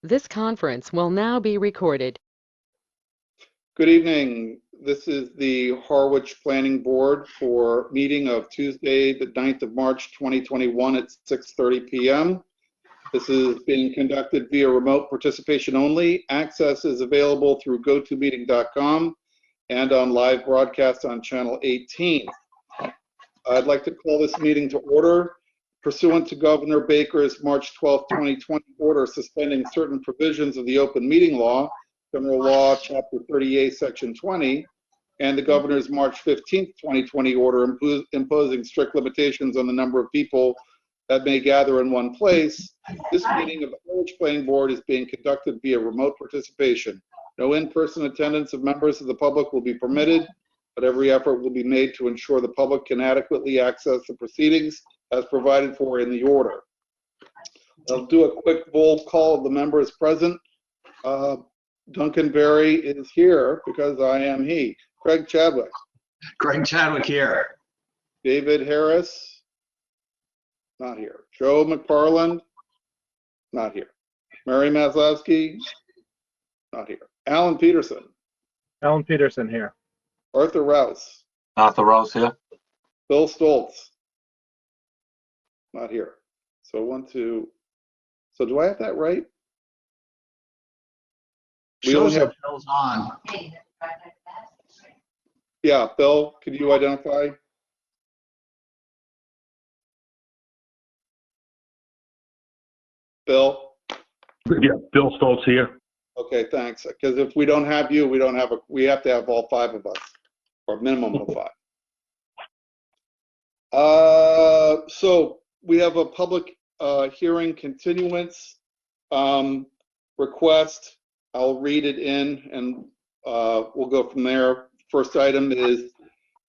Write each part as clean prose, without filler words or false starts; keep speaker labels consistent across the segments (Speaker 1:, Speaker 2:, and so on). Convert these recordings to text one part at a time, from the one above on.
Speaker 1: This conference will now be recorded.
Speaker 2: Good evening. This is the Harwich Planning Board for meeting of Tuesday, the 9th of March, 2021 at 6:30 p.m. This is being conducted via remote participation only. Access is available through gotomeeting.com and on live broadcast on channel 18. I'd like to call this meeting to order. Pursuant to Governor Baker's March 12, 2020 order suspending certain provisions of the open meeting law, General Law, Chapter 38, Section 20, and the Governor's March 15, 2020 order imposing strict limitations on the number of people that may gather in one place, this meeting of the Harwich Planning Board is being conducted via remote participation. No in-person attendance of members of the public will be permitted, but every effort will be made to ensure the public can adequately access the proceedings as provided for in the order. I'll do a quick roll call of the members present. Duncan Berry is here because I am he. Craig Chadwick.
Speaker 3: Craig Chadwick here.
Speaker 2: David Harris, not here. Joe McFarland, not here. Mary Maslowski, not here. Alan Peterson.
Speaker 4: Alan Peterson here.
Speaker 2: Arthur Rouse.
Speaker 5: Arthur Rouse here.
Speaker 2: Bill Stoltz, not here. So so do I have that right? We only
Speaker 3: Shows
Speaker 2: have,
Speaker 3: that Bill's on.
Speaker 2: yeah, Bill, could you identify? Bill?
Speaker 4: Yeah, Bill Stoltz here.
Speaker 2: Okay, thanks. Because if we don't have you, we have to have all five of us, or a minimum of five. So we have a public hearing continuance request. I'll read it in and we'll go from there. First item is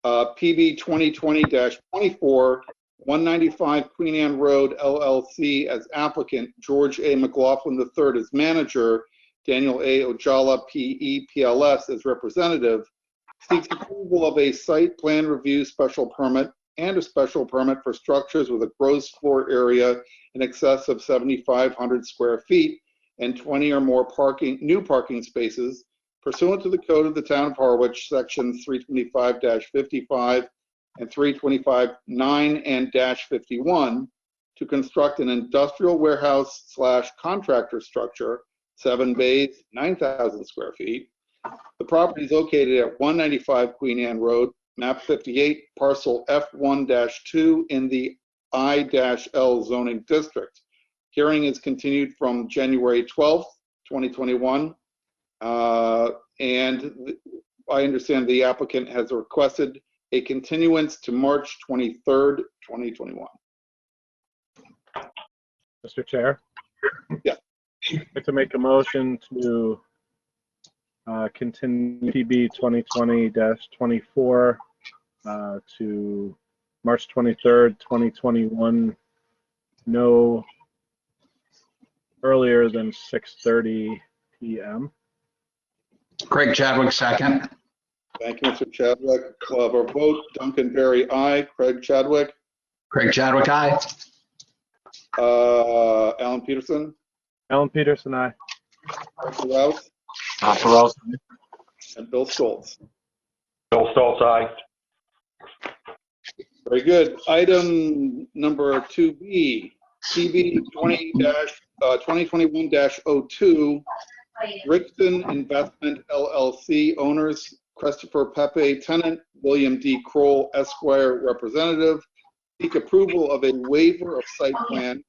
Speaker 2: PB 2020-24, 195 Queen Anne Road, LLC as applicant, George A. McLaughlin III as manager, Daniel A. Ojala, PE, PLS as representative, seeks approval of a site plan review special permit and a special permit for structures with a gross floor area in excess of 7,500 square feet and 20 or more new parking spaces pursuant to the code of the town of Harwich, sections 325-55 and 325-9 and -51, to construct an industrial warehouse / contractor structure, 7 bays, 9,000 square feet. The property is located at 195 Queen Anne Road, map 58, parcel F1-2 in the I-L zoning district. Hearing is continued from January 12th, 2021. And I understand the applicant has requested a continuance to March 23rd, 2021.
Speaker 4: Mr. Chair?
Speaker 2: Yeah.
Speaker 4: I'd like to make a motion to continue PB 2020-24 to March 23rd, 2021, no earlier than 6:30 p.m.
Speaker 3: Craig Chadwick, second.
Speaker 2: Thank you, Mr. Chadwick. We'll have our vote. Duncan Berry, aye. Craig Chadwick.
Speaker 3: Craig Chadwick, aye.
Speaker 2: Alan Peterson.
Speaker 4: Alan Peterson, aye.
Speaker 2: Arthur Rouse.
Speaker 5: Arthur Rouse.
Speaker 2: And Bill Stoltz.
Speaker 4: Bill Stoltz, aye.
Speaker 2: Very good. Item number 2B, PB 2021-02, Brixton Investment LLC, owners Christopher Pepe, tenant William D. Kroll, Esquire, representative, seek approval of a waiver of site plan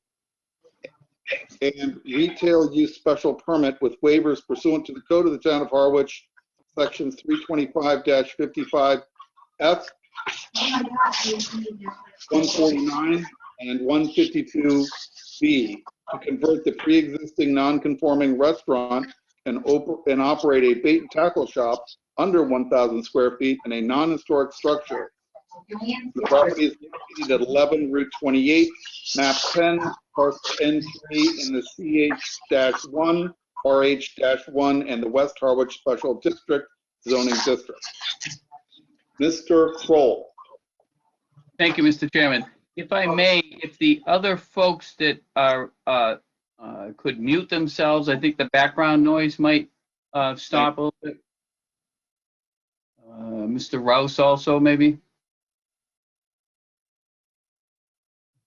Speaker 2: and retail use special permit with waivers pursuant to the code of the town of Harwich, sections 325-55 F, 149 and 152 B to convert the pre-existing non-conforming restaurant and operate a bait and tackle shop under 1,000 square feet in a non-historic structure. The property is located at 11 Route 28, map 10, parcel N3 in the CH-1, RH-1, and the West Harwich Special District zoning district. Mr. Kroll.
Speaker 6: Thank you, Mr. Chairman. If I may, if the other folks that are could mute themselves. I think the background noise might stop a little bit. Mr. Rouse also, maybe?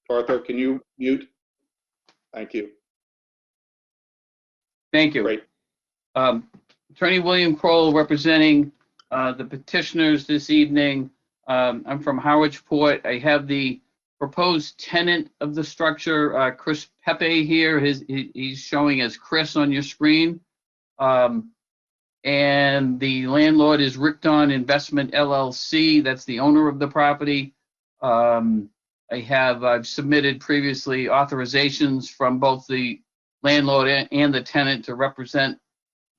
Speaker 2: Arthur, can you mute? Thank you.
Speaker 6: Thank you.
Speaker 2: Great.
Speaker 6: Attorney William Kroll representing the petitioners this evening. I'm from Harwich Port. I have the proposed tenant of the structure, Chris Pepe here. He's showing as Chris on your screen. And the landlord is Rickton Investment LLC. That's the owner of the property. I've submitted previously authorizations from both the landlord and the tenant to represent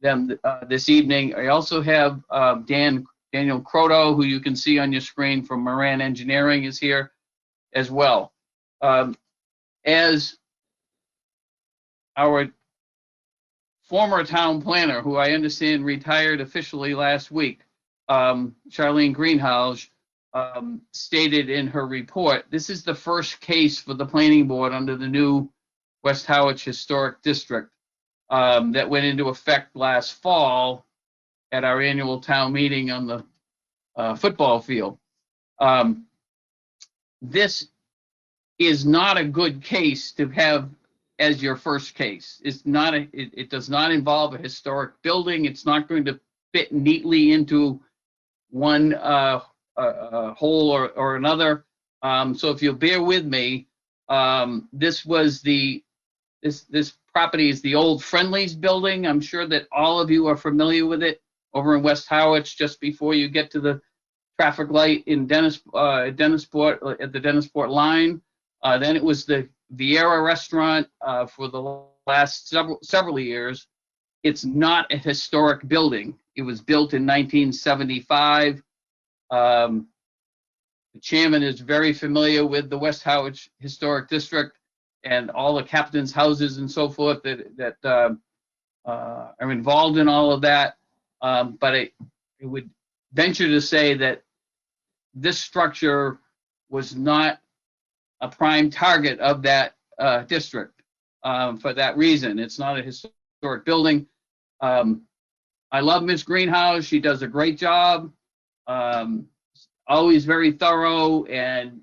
Speaker 6: them this evening. I also have Daniel Croto, who you can see on your screen from Moran Engineering, is here as well. As our former town planner, who I understand retired officially last week, Charlene Greenhouse, stated in her report, this is the first case for the planning board under the new West Harwich Historic District that went into effect last fall at our annual town meeting on the football field. This is not a good case to have as your first case. It's not it does not involve a historic building. It's not going to fit neatly into one hole or another. So if you'll bear with me, this property is the old Friendly's building. I'm sure that all of you are familiar with it over in West Harwich, just before you get to the traffic light in Dennisport, at the Dennisport line. Then it was the Vieira restaurant for the last several years. It's not a historic building. It was built in 1975. The chairman is very familiar with the West Harwich Historic District and all the captain's houses and so forth that are involved in all of that. But I would venture to say that this structure was not a prime target of that district for that reason. It's not a historic building. I love Ms. Greenhouse. She does a great job. Always very thorough, and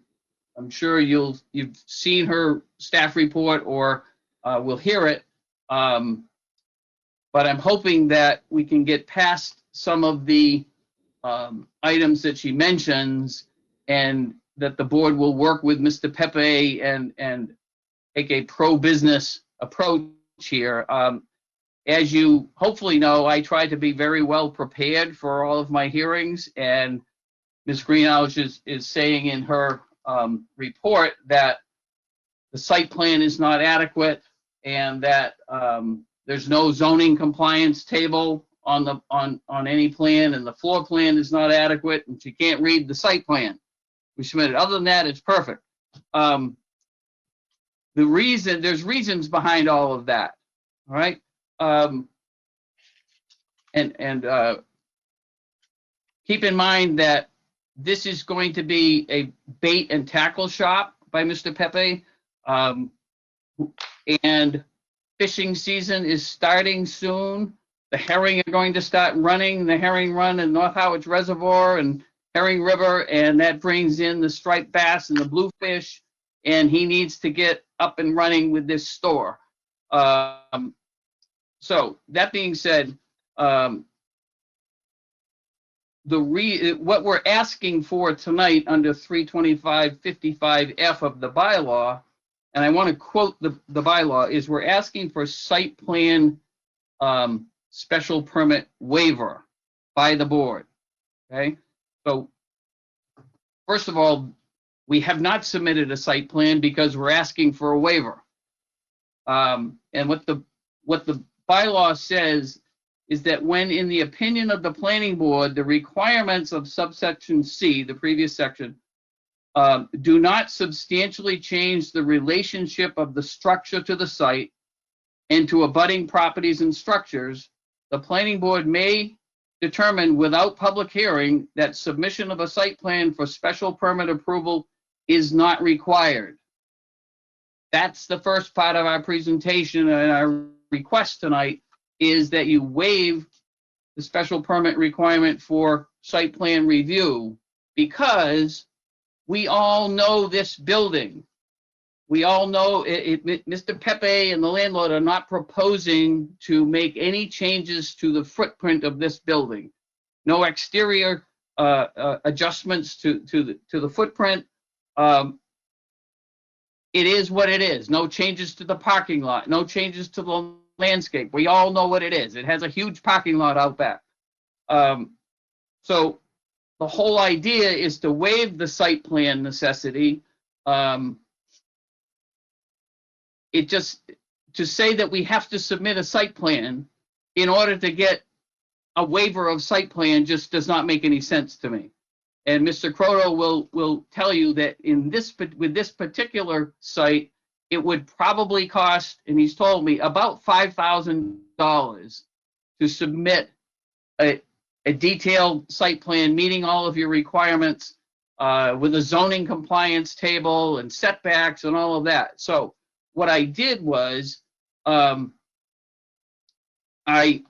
Speaker 6: I'm sure you've seen her staff report or will hear it. But I'm hoping that we can get past some of the items that she mentions, and that the board will work with Mr. Pepe and take a pro-business approach here. As you hopefully know, I try to be very well prepared for all of my hearings, and Ms. Greenhouse is saying in her report that the site plan is not adequate and that there's no zoning compliance table on any plan, and the floor plan is not adequate, and she can't read the site plan we submitted. Other than that, it's perfect. There's reasons behind all of that, all right? Keep in mind that this is going to be a bait and tackle shop by Mr. Pepe, and fishing season is starting soon. The herring are going to start running, the herring run in North Harwich Reservoir and Herring River, and that brings in the striped bass and the bluefish, and he needs to get up and running with this store. So that being said, what we're asking for tonight under 325-55F of the bylaw, and I want to quote the bylaw, is we're asking for site plan special permit waiver by the board, okay? So first of all, we have not submitted a site plan because we're asking for a waiver. And what the bylaw says is that when, in the opinion of the planning board, the requirements of subsection C, the previous section, do not substantially change the relationship of the structure to the site and to abutting properties and structures, the planning board may determine without public hearing that submission of a site plan for special permit approval is not required. That's the first part of our presentation, and our request tonight is that you waive the special permit requirement for site plan review, because we all know this building. We all know Mr. Pepe and the landlord are not proposing to make any changes to the footprint of this building. No exterior adjustments to the footprint. It is what it is. No changes to the parking lot. No changes to the landscape. We all know what it is. It has a huge parking lot out back. So the whole idea is to waive the site plan necessity. It just, to say that we have to submit a site plan in order to get a waiver of site plan just does not make any sense to me. And Mr. Croto will tell you that with this particular site, it would probably cost, and he's told me, about $5,000 to submit a detailed site plan meeting all of your requirements with a zoning compliance table and setbacks and all of that. So what I did was I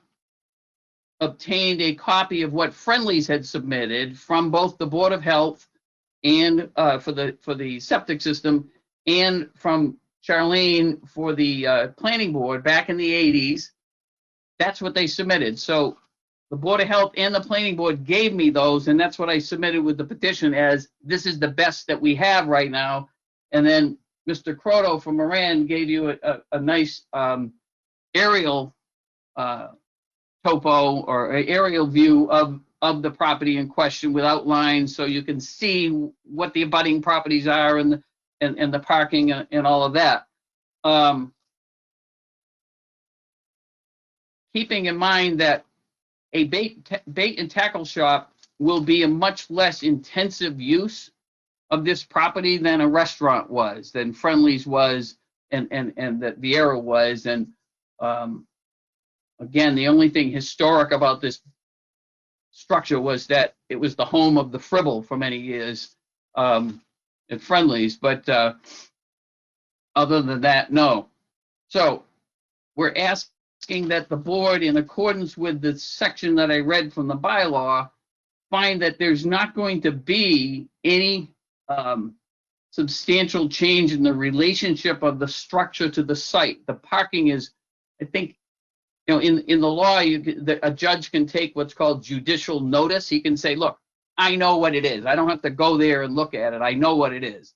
Speaker 6: obtained a copy of what Friendly's had submitted from both the Board of Health and for the septic system, and from Charlene for the Planning Board back in the 80s. That's what they submitted. So the Board of Health and the Planning Board gave me those, and that's what I submitted with the petition as this is the best that we have right now. And then Mr. Croto from Moran gave you a nice aerial topo or aerial view of the property in question without lines, so you can see what the abutting properties are and the parking and all of that. Keeping in mind that a bait and tackle shop will be a much less intensive use of this property than a restaurant was, than Friendly's was, and that Vieira was. And again, the only thing historic about this structure was that it was the home of the Fribble for many years at Friendly's. But other than that, no. So we're asking that the board, in accordance with the section that I read from the bylaw, find that there's not going to be any substantial change in the relationship of the structure to the site. The parking is, I think, you know, in the law, a judge can take what's called judicial notice. He can say, look, I know what it is. I don't have to go there and look at it. I know what it is.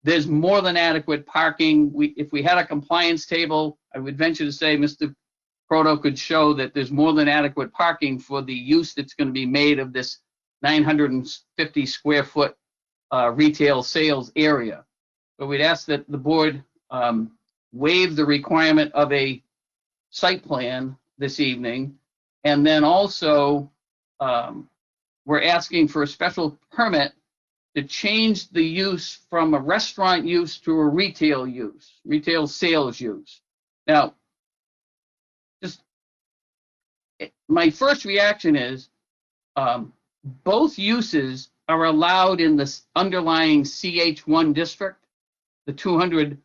Speaker 6: There's more than adequate parking. If we had a compliance table, I would venture to say Mr. Croto could show that there's more than adequate parking for the use that's going to be made of this 950 square foot retail sales area. But we'd ask that the board waive the requirement of a site plan this evening. And then also, we're asking for a special permit to change the use from a restaurant use to a retail use, retail sales use. Now, just my first reaction is both uses are allowed in this underlying CH1 district, the 200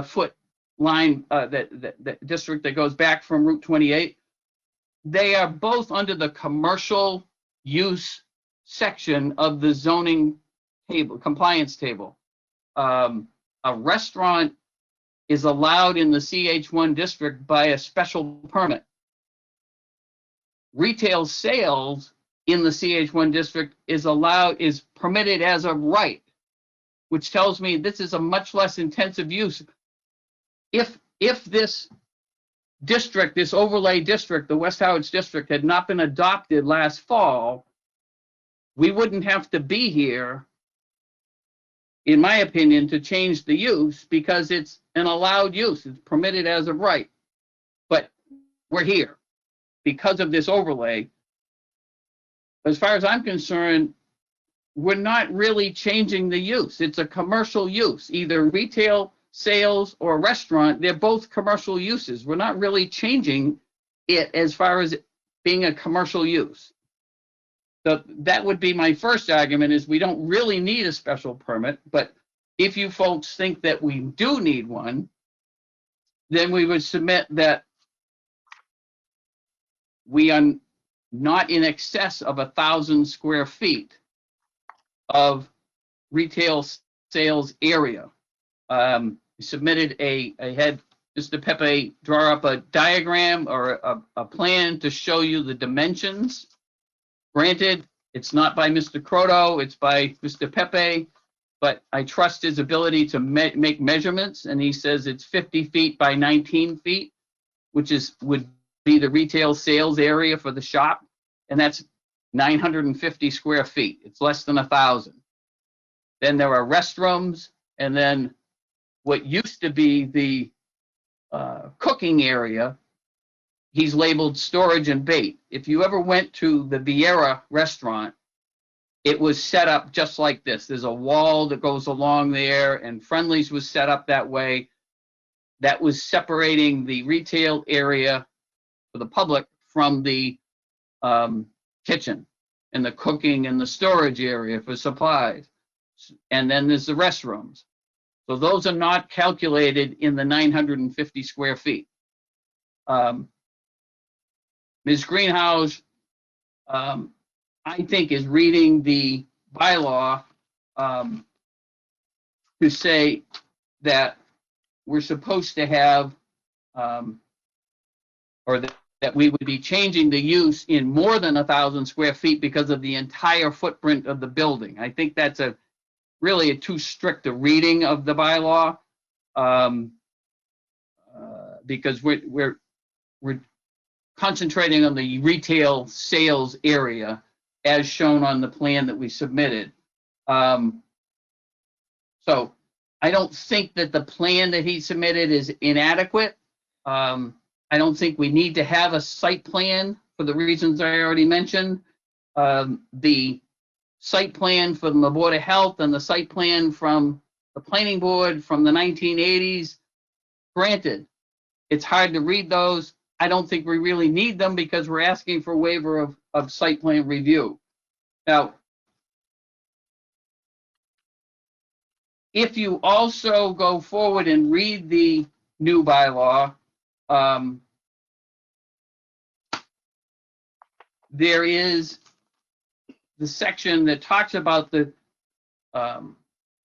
Speaker 6: foot line, that district that goes back from Route 28. They are both under the commercial use section of the zoning table, compliance table. A restaurant is allowed in the CH1 district by a special permit. Retail sales in the CH1 district is permitted as a right, which tells me this is a much less intensive use. If this district, this overlay district, the West Harwich district, had not been adopted last fall, we wouldn't have to be here, in my opinion, to change the use, because it's an allowed use. It's permitted as a right. But we're here because of this overlay. As far as I'm concerned, we're not really changing the use. It's a commercial use, either retail sales or restaurant. They're both commercial uses. We're not really changing it as far as it being a commercial use. So that would be my first argument, is we don't really need a special permit. But If you folks think that we do need one, then we would submit that we are not in excess of 1,000 square feet of retail sales area. Submitted I had Mr. Pepe draw up a diagram or a plan to show you the dimensions. Granted, it's not by Mr. Croto, it's by Mr. Pepe, but I trust his ability to make measurements, and he says it's 50 feet by 19 feet, which would be the retail sales area for the shop, and that's 950 square feet. It's less than 1,000. Then there are restrooms, and then what used to be the cooking area, he's labeled storage and bait. If you ever went to the Vieira restaurant, it was set up just like this. There's a wall that goes along there, and Friendly's was set up that way. That was separating the retail area for the public from the kitchen, and the cooking and the storage area for supplies. And then there's the restrooms. So those are not calculated in the 950 square feet. Ms. Greenhouse, I think, is reading the bylaw to say that we're supposed to have, or that we would be changing the use in more than 1,000 square feet because of the entire footprint of the building. I think that's really too strict a reading of the bylaw, because we're concentrating on the retail sales area as shown on the plan that we submitted. So I don't think that the plan that he submitted is inadequate. I don't think we need to have a site plan for the reasons I already mentioned. The site plan from the Board of Health and the site plan from the Planning Board from the 1980s, granted, it's hard to read those. I don't think we really need them because we're asking for a waiver of site plan review. Now, if you also go forward and read the new bylaw, there is the section that talks about the,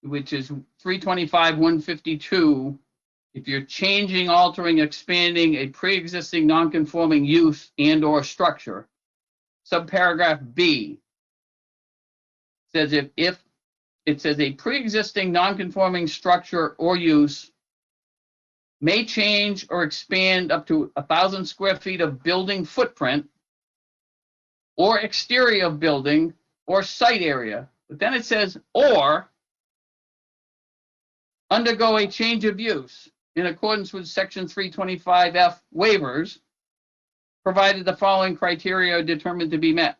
Speaker 6: which is 325-152, if you're changing, altering, expanding a pre-existing non-conforming use and or structure, subparagraph B says if it says a pre-existing non-conforming structure or use may change or expand up to 1,000 square feet of building footprint or exterior of building or site area. But then it says, or undergo a change of use in accordance with section 325F waivers, provided the following criteria are determined to be met.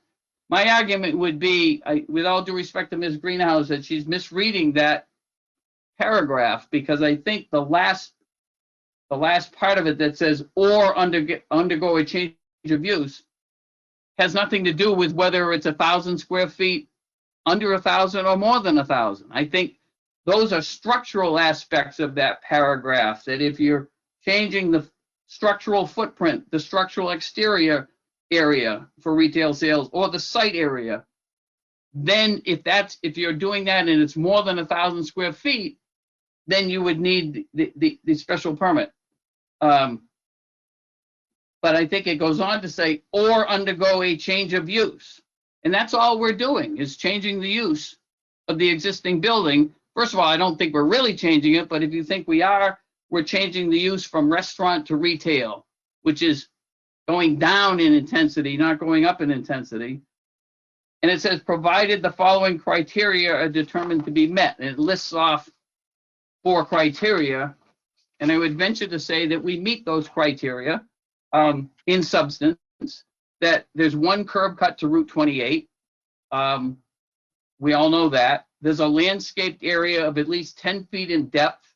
Speaker 6: My argument would be, with all due respect to Ms. Greenhouse, that she's misreading that paragraph, because I think the last part of it that says, or undergo a change of use, has nothing to do with whether it's 1,000 square feet, under 1,000, or more than 1,000. I think those are structural aspects of that paragraph, that if you're changing the structural footprint, the structural exterior area for retail sales, or the site area, then if you're doing that and it's more than 1,000 square feet, then you would need the special permit. But I think it goes on to say, or undergo a change of use. And that's all we're doing, is changing the use of the existing building. First of all, I don't think we're really changing it, but if you think we are, we're changing the use from restaurant to retail, which is going down in intensity, not going up in intensity. And it says, provided the following criteria are determined to be met. And it lists off 4 criteria. And I would venture to say that we meet those criteria in substance, that there's 1 curb cut to Route 28. We all know that. There's a landscaped area of at least 10 feet in depth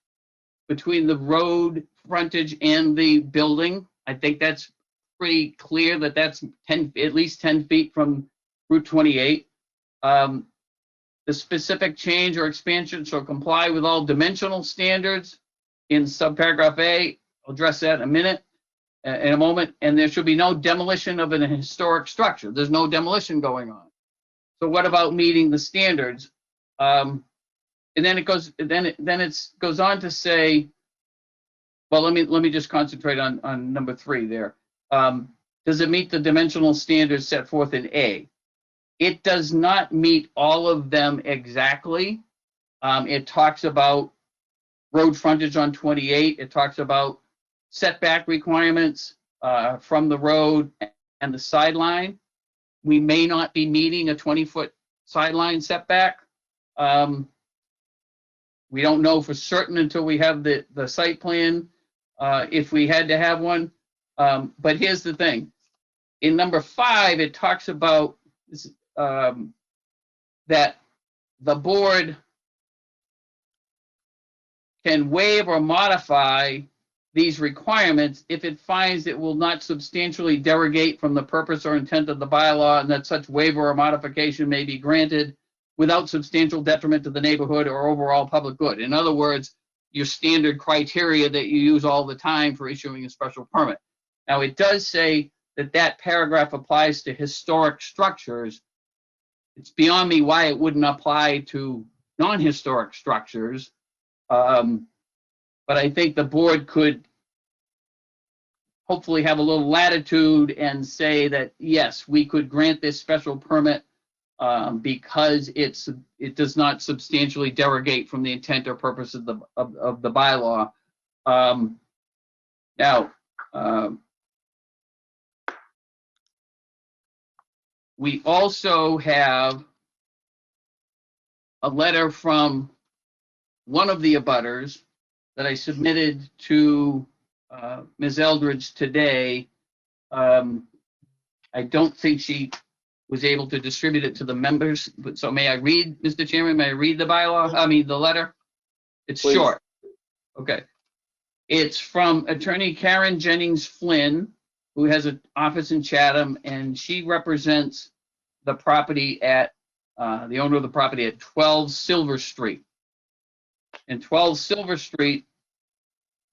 Speaker 6: between the road frontage and the building. I think that's pretty clear that that's at least 10 feet from Route 28. The specific change or expansion shall comply with all dimensional standards in subparagraph A. I'll address that in a minute, in a moment. And there should be no demolition of an historic structure. There's no demolition going on. So what about meeting the standards? And then it goes. Then it goes on to say. Well, let me just concentrate on number 3 there. Does it meet the dimensional standards set forth in A? It does not meet all of them exactly. It talks about road frontage on 28. It talks about setback requirements from the road and the sideline. We may not be meeting a 20-foot sideline setback. We don't know for certain until we have the site plan, if we had to have one. But here's the thing. In number 5, it talks about that the board can waive or modify these requirements if it finds it will not substantially derogate from the purpose or intent of the bylaw, and that such waiver or modification may be granted without substantial detriment to the neighborhood or overall public good. In other words, your standard criteria that you use all the time for issuing a special permit. Now, it does say that that paragraph applies to historic structures. It's beyond me why it wouldn't apply to non-historic structures. But I think the board could hopefully have a little latitude and say that, yes, we could grant this special permit because it does not substantially derogate from the intent or purpose of the bylaw. Now, we also have a letter from one of the abutters that I submitted to Ms. Eldridge today. I don't think she was able to distribute it to the members, but so may I read, Mr. Chairman, may I read the the letter? It's
Speaker 2: Please.
Speaker 6: short. Okay. It's from attorney Karen Jennings Flynn, who has an office in Chatham, and she represents the property at, the owner of the property at 12 Silver Street. And 12 Silver Street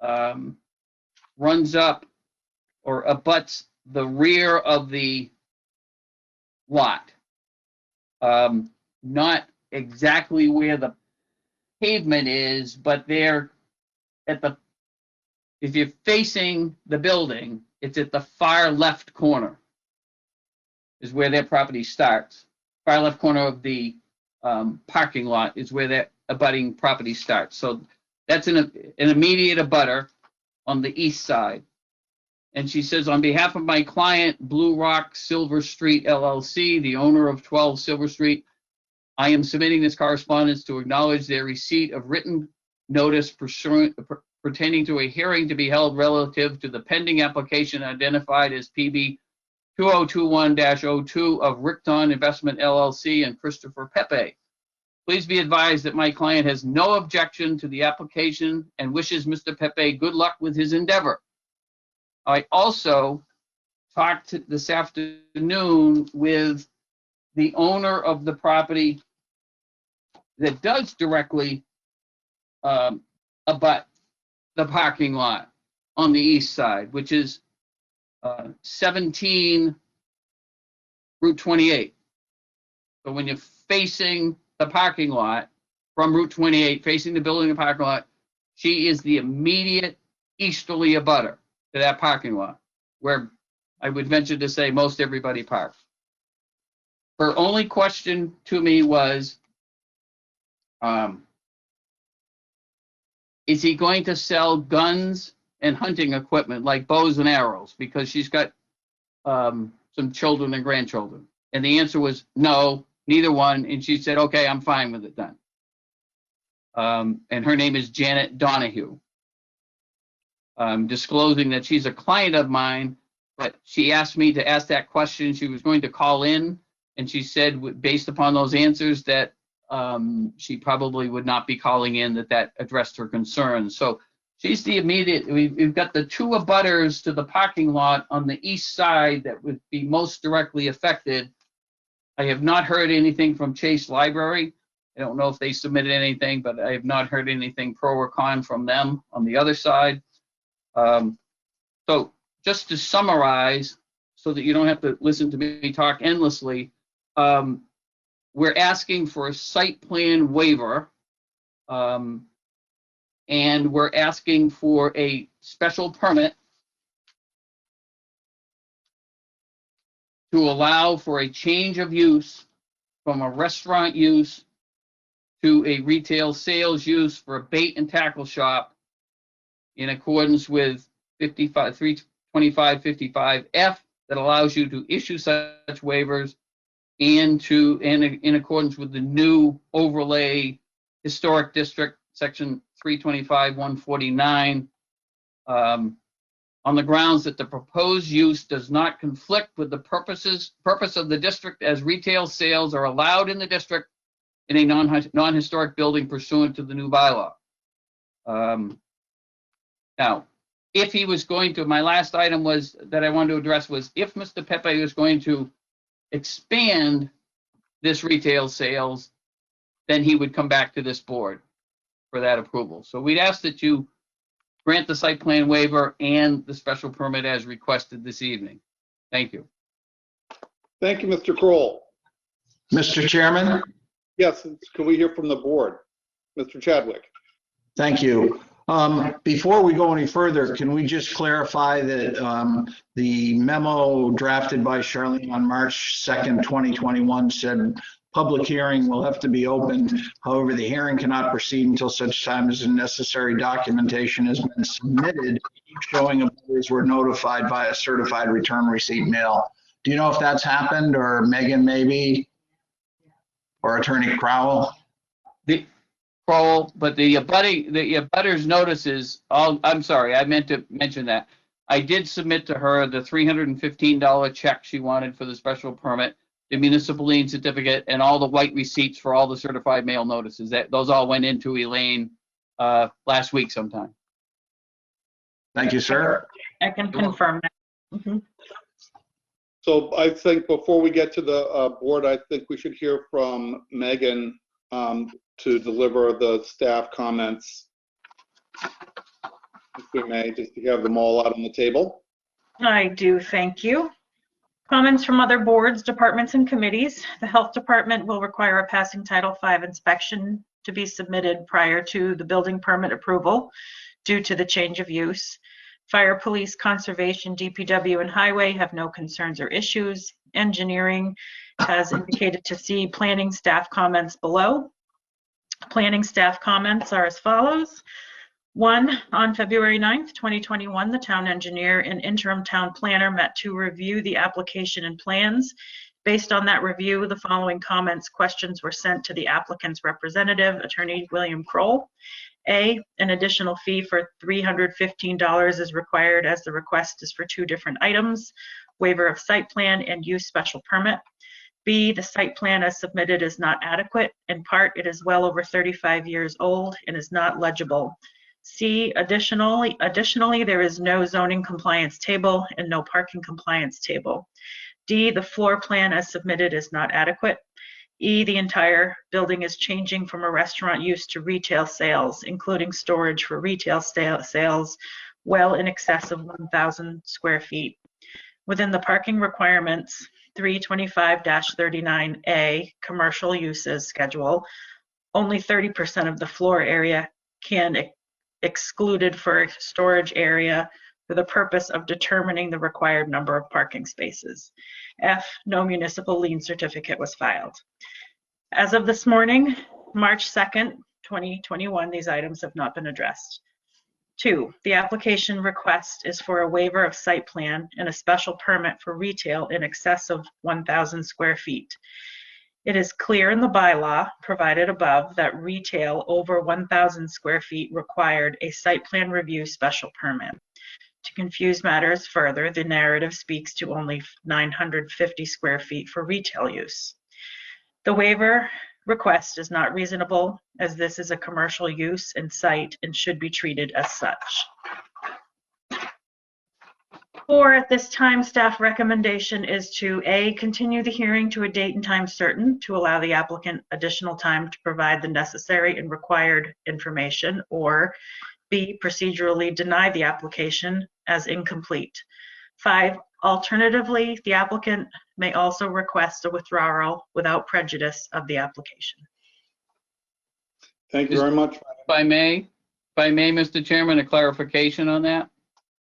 Speaker 6: runs up or abuts the rear of the lot. Not exactly where the pavement is, but they're at the, if you're facing the building, it's at the far left corner is where their property starts. Far left corner of the parking lot is where that abutting property starts. So that's an immediate abutter on the east side. And she says, on behalf of my client, Blue Rock Silver Street LLC, the owner of 12 Silver Street, I am submitting this correspondence to acknowledge their receipt of written notice pertaining to a hearing to be held relative to the pending application identified as PB 2021-02 of Rickton Investment LLC and Christopher Pepe. Please be advised that my client has no objection to the application and wishes Mr. Pepe good luck with his endeavor. I also talked this afternoon with the owner of the property that does directly abut the parking lot on the east side, which is 17 Route 28. So when you're facing the parking lot from Route 28, facing the building and parking lot, she is the immediate easterly abutter to that parking lot, where I would venture to say most everybody parks. Her only question to me was, is he going to sell guns and hunting equipment like bows and arrows? Because she's got some children and grandchildren. And the answer was no, neither one. And she said, okay, I'm fine with it then. And her name is Janet Donahue. Disclosing that she's a client of mine, but she asked me to ask that question. She was going to call in, and she said, based upon those answers, that she probably would not be calling in, that addressed her concerns. So she's the immediate, we've got the two abutters to the parking lot on the east side that would be most directly affected. I have not heard anything from Chase Library. I don't know if they submitted anything, but I have not heard anything pro or con from them on the other side. So just to summarize, so that you don't have to listen to me talk endlessly, we're asking for a site plan waiver, and we're asking for a special permit to allow for a change of use from a restaurant use to a retail sales use for a bait and tackle shop in accordance with 325-55F that allows you to issue such waivers and in accordance with the new overlay historic district section 325-149 on the grounds that the proposed use does not conflict with the purpose of the district, as retail sales are allowed in the district in a non-historic building pursuant to the new bylaw. Now, if he was going to, my last item was that I wanted to address was if Mr. Pepe was going to expand this retail sales, then he would come back to this board for that approval. So we'd ask that you grant the site plan waiver and the special permit as requested this evening. Thank you.
Speaker 2: Thank you, Mr. Kroll.
Speaker 3: Mr. Chairman?
Speaker 2: Yes, can we hear from the board? Mr. Chadwick?
Speaker 3: Thank you. Before we go any further, can we just clarify that the memo drafted by Charlene on March 2nd, 2021 said public hearing will have to be opened. However, the hearing cannot proceed until such time as the necessary documentation has been submitted showing abutters were notified by a certified return receipt mail. Do you know if that's happened, or Megan maybe, or Attorney Crowell?
Speaker 6: But the abutters notices, I'm sorry, I meant to mention that. I did submit to her the $315 check she wanted for the special permit, the municipal lien certificate, and all the white receipts for all the certified mail notices. Those all went into Elaine last week sometime.
Speaker 3: Thank you, sir.
Speaker 7: I can confirm that. Mhm.
Speaker 2: So I think before we get to the board, I think we should hear from Megan to deliver the staff comments, if we may, just to have them all out on the table.
Speaker 7: I do, thank you. Comments from other boards, departments, and committees. The Health Department will require a passing Title V inspection to be submitted prior to the building permit approval due to the change of use. Fire, Police, Conservation, DPW, and Highway have no concerns or issues. Engineering has indicated to see planning staff comments below. Planning staff comments are as follows. 1, on February 9th, 2021, the town engineer and interim town planner met to review the application and plans. Based on that review, the following comments, questions were sent to the applicant's representative, Attorney William Kroll. A, an additional fee for $315 is required as the request is for 2 different items, waiver of site plan and use special permit. B, the site plan as submitted is not adequate. In part, it is well over 35 years old and is not legible. C, additionally, there is no zoning compliance table and no parking compliance table. D, the floor plan as submitted is not adequate. E, the entire building is changing from a restaurant use to retail sales, including storage for retail sales well in excess of 1,000 square feet. Within the parking requirements, 325-39A, commercial uses schedule, only 30% of the floor area can excluded for storage area for the purpose of determining the required number of parking spaces. F, no municipal lien certificate was filed. As of this morning, March 2nd, 2021, these items have not been addressed. 2, the application request is for a waiver of site plan and a special permit for retail in excess of 1,000 square feet. It is clear in the bylaw provided above that retail over 1,000 square feet required a site plan review special permit. To confuse matters further, the narrative speaks to only 950 square feet for retail use. The waiver request is not reasonable, as this is a commercial use and site and should be treated as such. 4, at this time, staff recommendation is to A, continue the hearing to a date and time certain to allow the applicant additional time to provide the necessary and required information, or B, procedurally deny the application as incomplete. 5, alternatively, the applicant may also request a withdrawal without prejudice of the application.
Speaker 2: Thank you very much.
Speaker 6: If I may, Mr. Chairman, a clarification on that?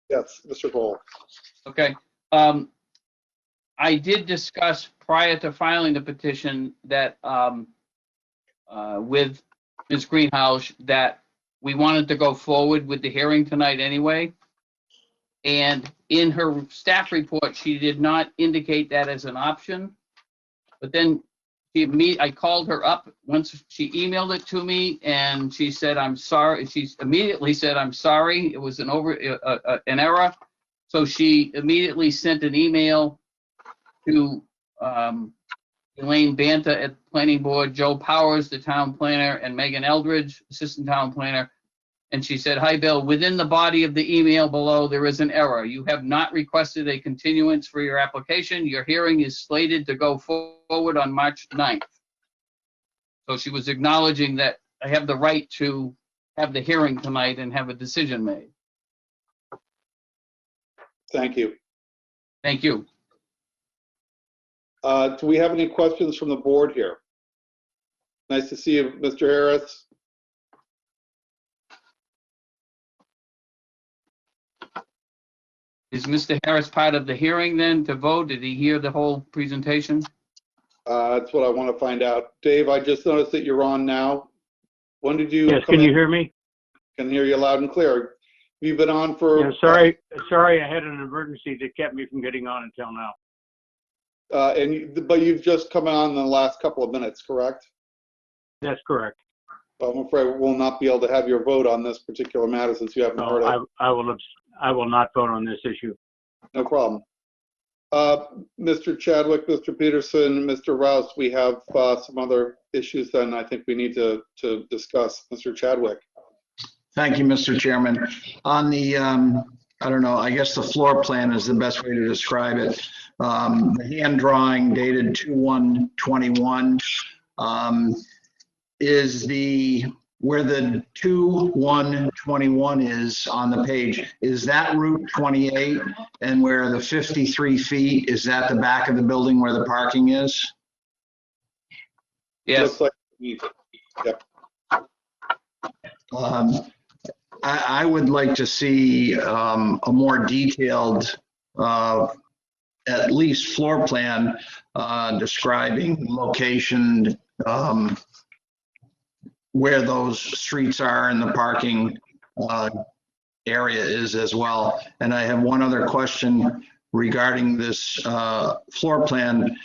Speaker 2: Yes, Mr. Cole.
Speaker 6: Okay. I did discuss prior to filing the petition that with Ms. Greenhouse that we wanted to go forward with the hearing tonight anyway. And in her staff report, she did not indicate that as an option. But then I called her up once she emailed it to me, and she said, "I'm sorry." She immediately said, "I'm sorry. It was an error." So she immediately sent an email to Elaine Banta at the Planning Board, Joe Powers, the town planner, and Megan Eldridge, assistant town planner. And she said, "Hi, Bill, within the body of the email below, there is an error. You have not requested a continuance for your application. Your hearing is slated to go forward on March 9th. So she was acknowledging that I have the right to have the hearing tonight and have a decision made.
Speaker 2: Thank you.
Speaker 6: Thank you.
Speaker 2: Do we have any questions from the board here? Nice to see you, Mr. Harris.
Speaker 6: Is Mr. Harris part of the hearing then to vote? Did he hear the whole presentation?
Speaker 2: That's what I want to find out. Dave, I just noticed that you're on now. When did you
Speaker 8: Yes,
Speaker 2: come
Speaker 8: can you
Speaker 2: in?
Speaker 8: hear me?
Speaker 2: Can hear you loud and clear. You've been on for...
Speaker 8: Yeah, sorry, I had an emergency that kept me from getting on until now.
Speaker 2: But you've just come on in the last couple of minutes, correct?
Speaker 8: That's correct.
Speaker 2: I'm afraid we'll not be able to have your vote on this particular matter since you haven't heard it.
Speaker 8: No, I will not vote on this issue.
Speaker 2: No problem. Mr. Chadwick, Mr. Peterson, Mr. Rouse, we have some other issues then I think we need to discuss. Mr. Chadwick.
Speaker 3: Thank you, Mr. Chairman. On the, I don't know, I guess the floor plan is the best way to describe it. The hand drawing dated 2/1/21 is where the 2/1/21 is on the page. Is that Route 28? And where the 53 feet, is that the back of the building where the parking is?
Speaker 6: Yes.
Speaker 2: Looks like, yep.
Speaker 3: I would like to see a more detailed, at least floor plan describing location, where those streets are and the parking area is as well. And I have one other question regarding this floor plan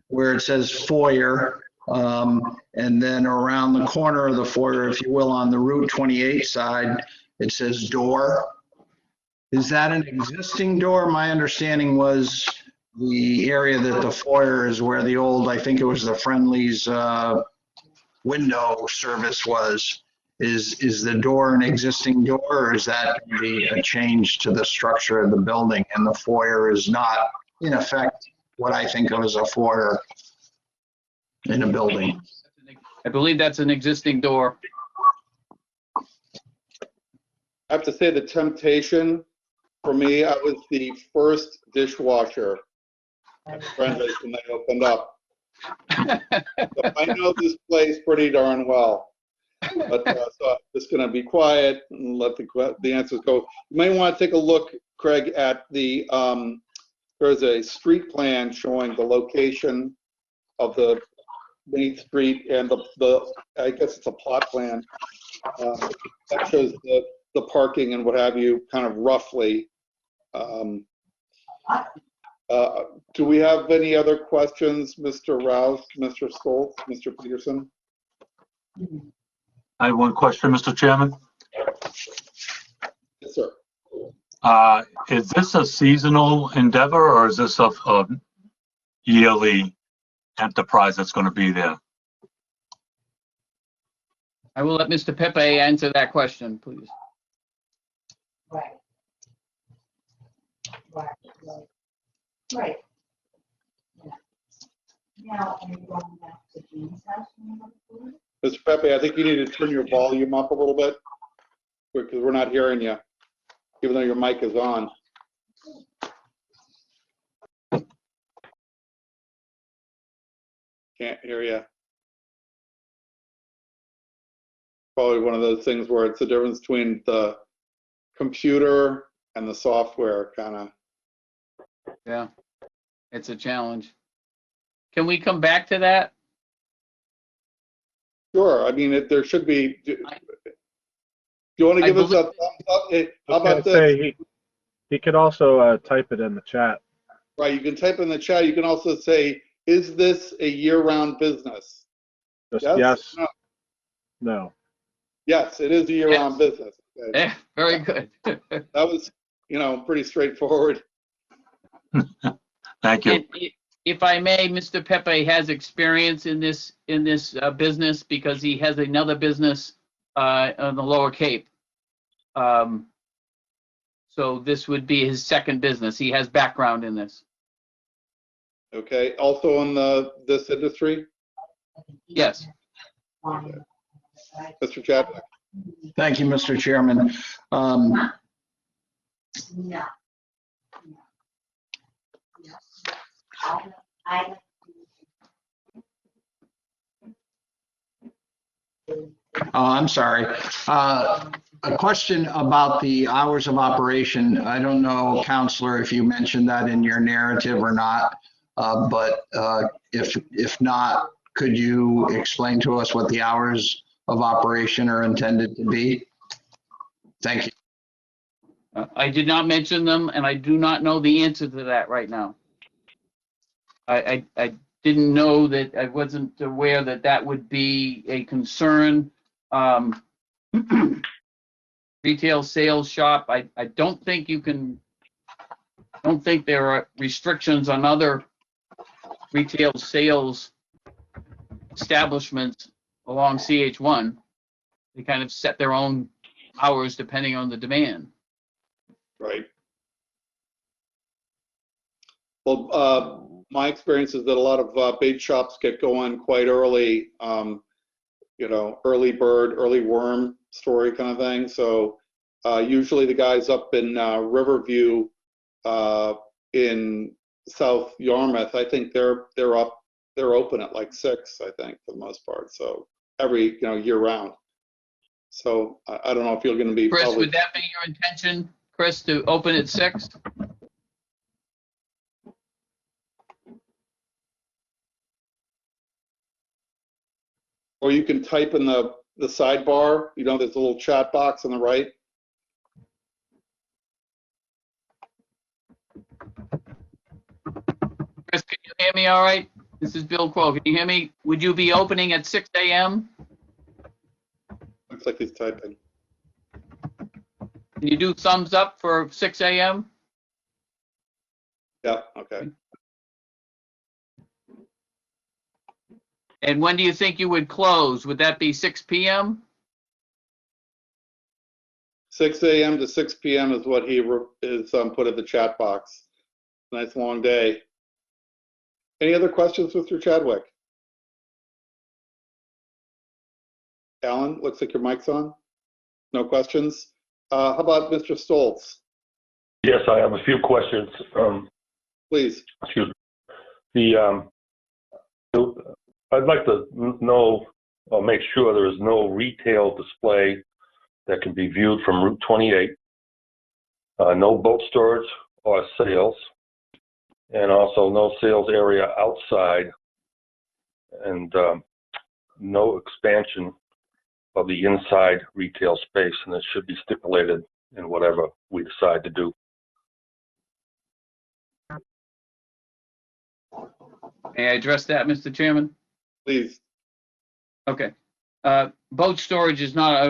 Speaker 3: where it says foyer, and then around the corner of the foyer, if you will, on the Route 28 side, it says door. Is that an existing door? My understanding was the area that the foyer is where the old, I think it was the Friendly's window service was. Is the door an existing door, or is that going to be a change to the structure of the building and the foyer is not in effect what I think of as a foyer in a building?
Speaker 6: I believe that's an existing door.
Speaker 2: I have to say the temptation for me, I was the first dishwasher at Friendly's when they opened up. So I know this place pretty darn well. But so I'm just going to be quiet and let the answers go. You may want to take a look, Craig, at the, there's a street plan showing the location of the main street and the I guess it's a plot plan that shows the parking and what have you, kind of roughly. Do we have any other questions, Mr. Rouse, Mr. Stoltz, Mr. Peterson?
Speaker 5: I have one question, Mr. Chairman.
Speaker 2: Yes, sir.
Speaker 5: Is this a seasonal endeavor or is this a yearly enterprise that's going to be there?
Speaker 6: I will let Mr. Pepe answer that question, please.
Speaker 9: Right. Now, are you going back to Jean's house when you go to food?
Speaker 2: Mr. Pepe, I think you need to turn your volume up a little bit because we're not hearing you, even though your mic is on. Can't hear you. Probably one of those things where it's the difference between the computer and the software, kind of.
Speaker 6: Yeah, it's a challenge. Can we come back to that?
Speaker 2: Sure. I mean, there should be. Do you want to
Speaker 6: I
Speaker 2: give us a
Speaker 6: believe-
Speaker 2: thumbs up? Hey, how
Speaker 4: I was gonna
Speaker 2: about this?
Speaker 4: say he could also type it in the chat.
Speaker 2: Right. You can type in the chat. You can also say, "Is this a year-round business?"
Speaker 4: Just
Speaker 2: Yes.
Speaker 4: yes.
Speaker 2: No.
Speaker 4: No.
Speaker 2: Yes, it is a year-round business. Okay.
Speaker 6: Yeah, very good.
Speaker 2: That was, pretty straightforward.
Speaker 5: Thank you.
Speaker 6: And if I may, Mr. Pepe has experience in this business because he has another business on the Lower Cape. So this would be his second business. He has background in this.
Speaker 2: Okay. Also in this industry,
Speaker 6: Yes.
Speaker 2: Mr. Chadwick.
Speaker 3: Thank you, Mr. Chairman.
Speaker 9: No. I
Speaker 3: I'm sorry. A question about the hours of operation. I don't know, Counselor, if you mentioned that in your narrative or not, but if not, could you explain to us what the hours of operation are intended to be? Thank you.
Speaker 6: I did not mention them, and I do not know the answer to that right now. I didn't know that, I wasn't aware that that would be a concern. Retail sales shop, I don't think there are restrictions on other retail sales establishments along CH1. They kind of set their own hours depending on the demand.
Speaker 2: Right. Well, my experience is that a lot of bait shops get going quite early, early bird, early worm story kind of thing. So usually the guys up in Riverview in South Yarmouth, I think they're open at like 6, I think, for the most part. So every, year round. So I don't know if you're going to be
Speaker 6: Chris,
Speaker 2: probably.
Speaker 6: would that be your intention, Chris, to open at 6?
Speaker 2: Or you can type in the sidebar, there's a little chat box on the right.
Speaker 6: Chris, can you hear me all right? This is Bill Crow. Can you hear me? Would you be opening at 6 a.m.?
Speaker 2: Looks like he's typing.
Speaker 6: Can you do thumbs up for 6 a.m.?
Speaker 2: Yeah, okay.
Speaker 6: And when do you think you would close? Would that be 6 p.m.?
Speaker 2: 6 a.m. to 6 p.m. is what he is put in the chat box. Nice long day. Any other questions, Mr. Chadwick? Alan, looks like your mic's on. No questions. How about Mr. Stoltz?
Speaker 4: Yes, I have a few questions.
Speaker 2: Please.
Speaker 4: Excuse me. I'd like to know or make sure there is no retail display that can be viewed from Route 28, no boat storage or sales, and also no sales area outside, and no expansion of the inside retail space, and it should be stipulated in whatever we decide to do.
Speaker 6: May I address that, Mr. Chairman?
Speaker 2: Please.
Speaker 6: Okay. Boat storage is not,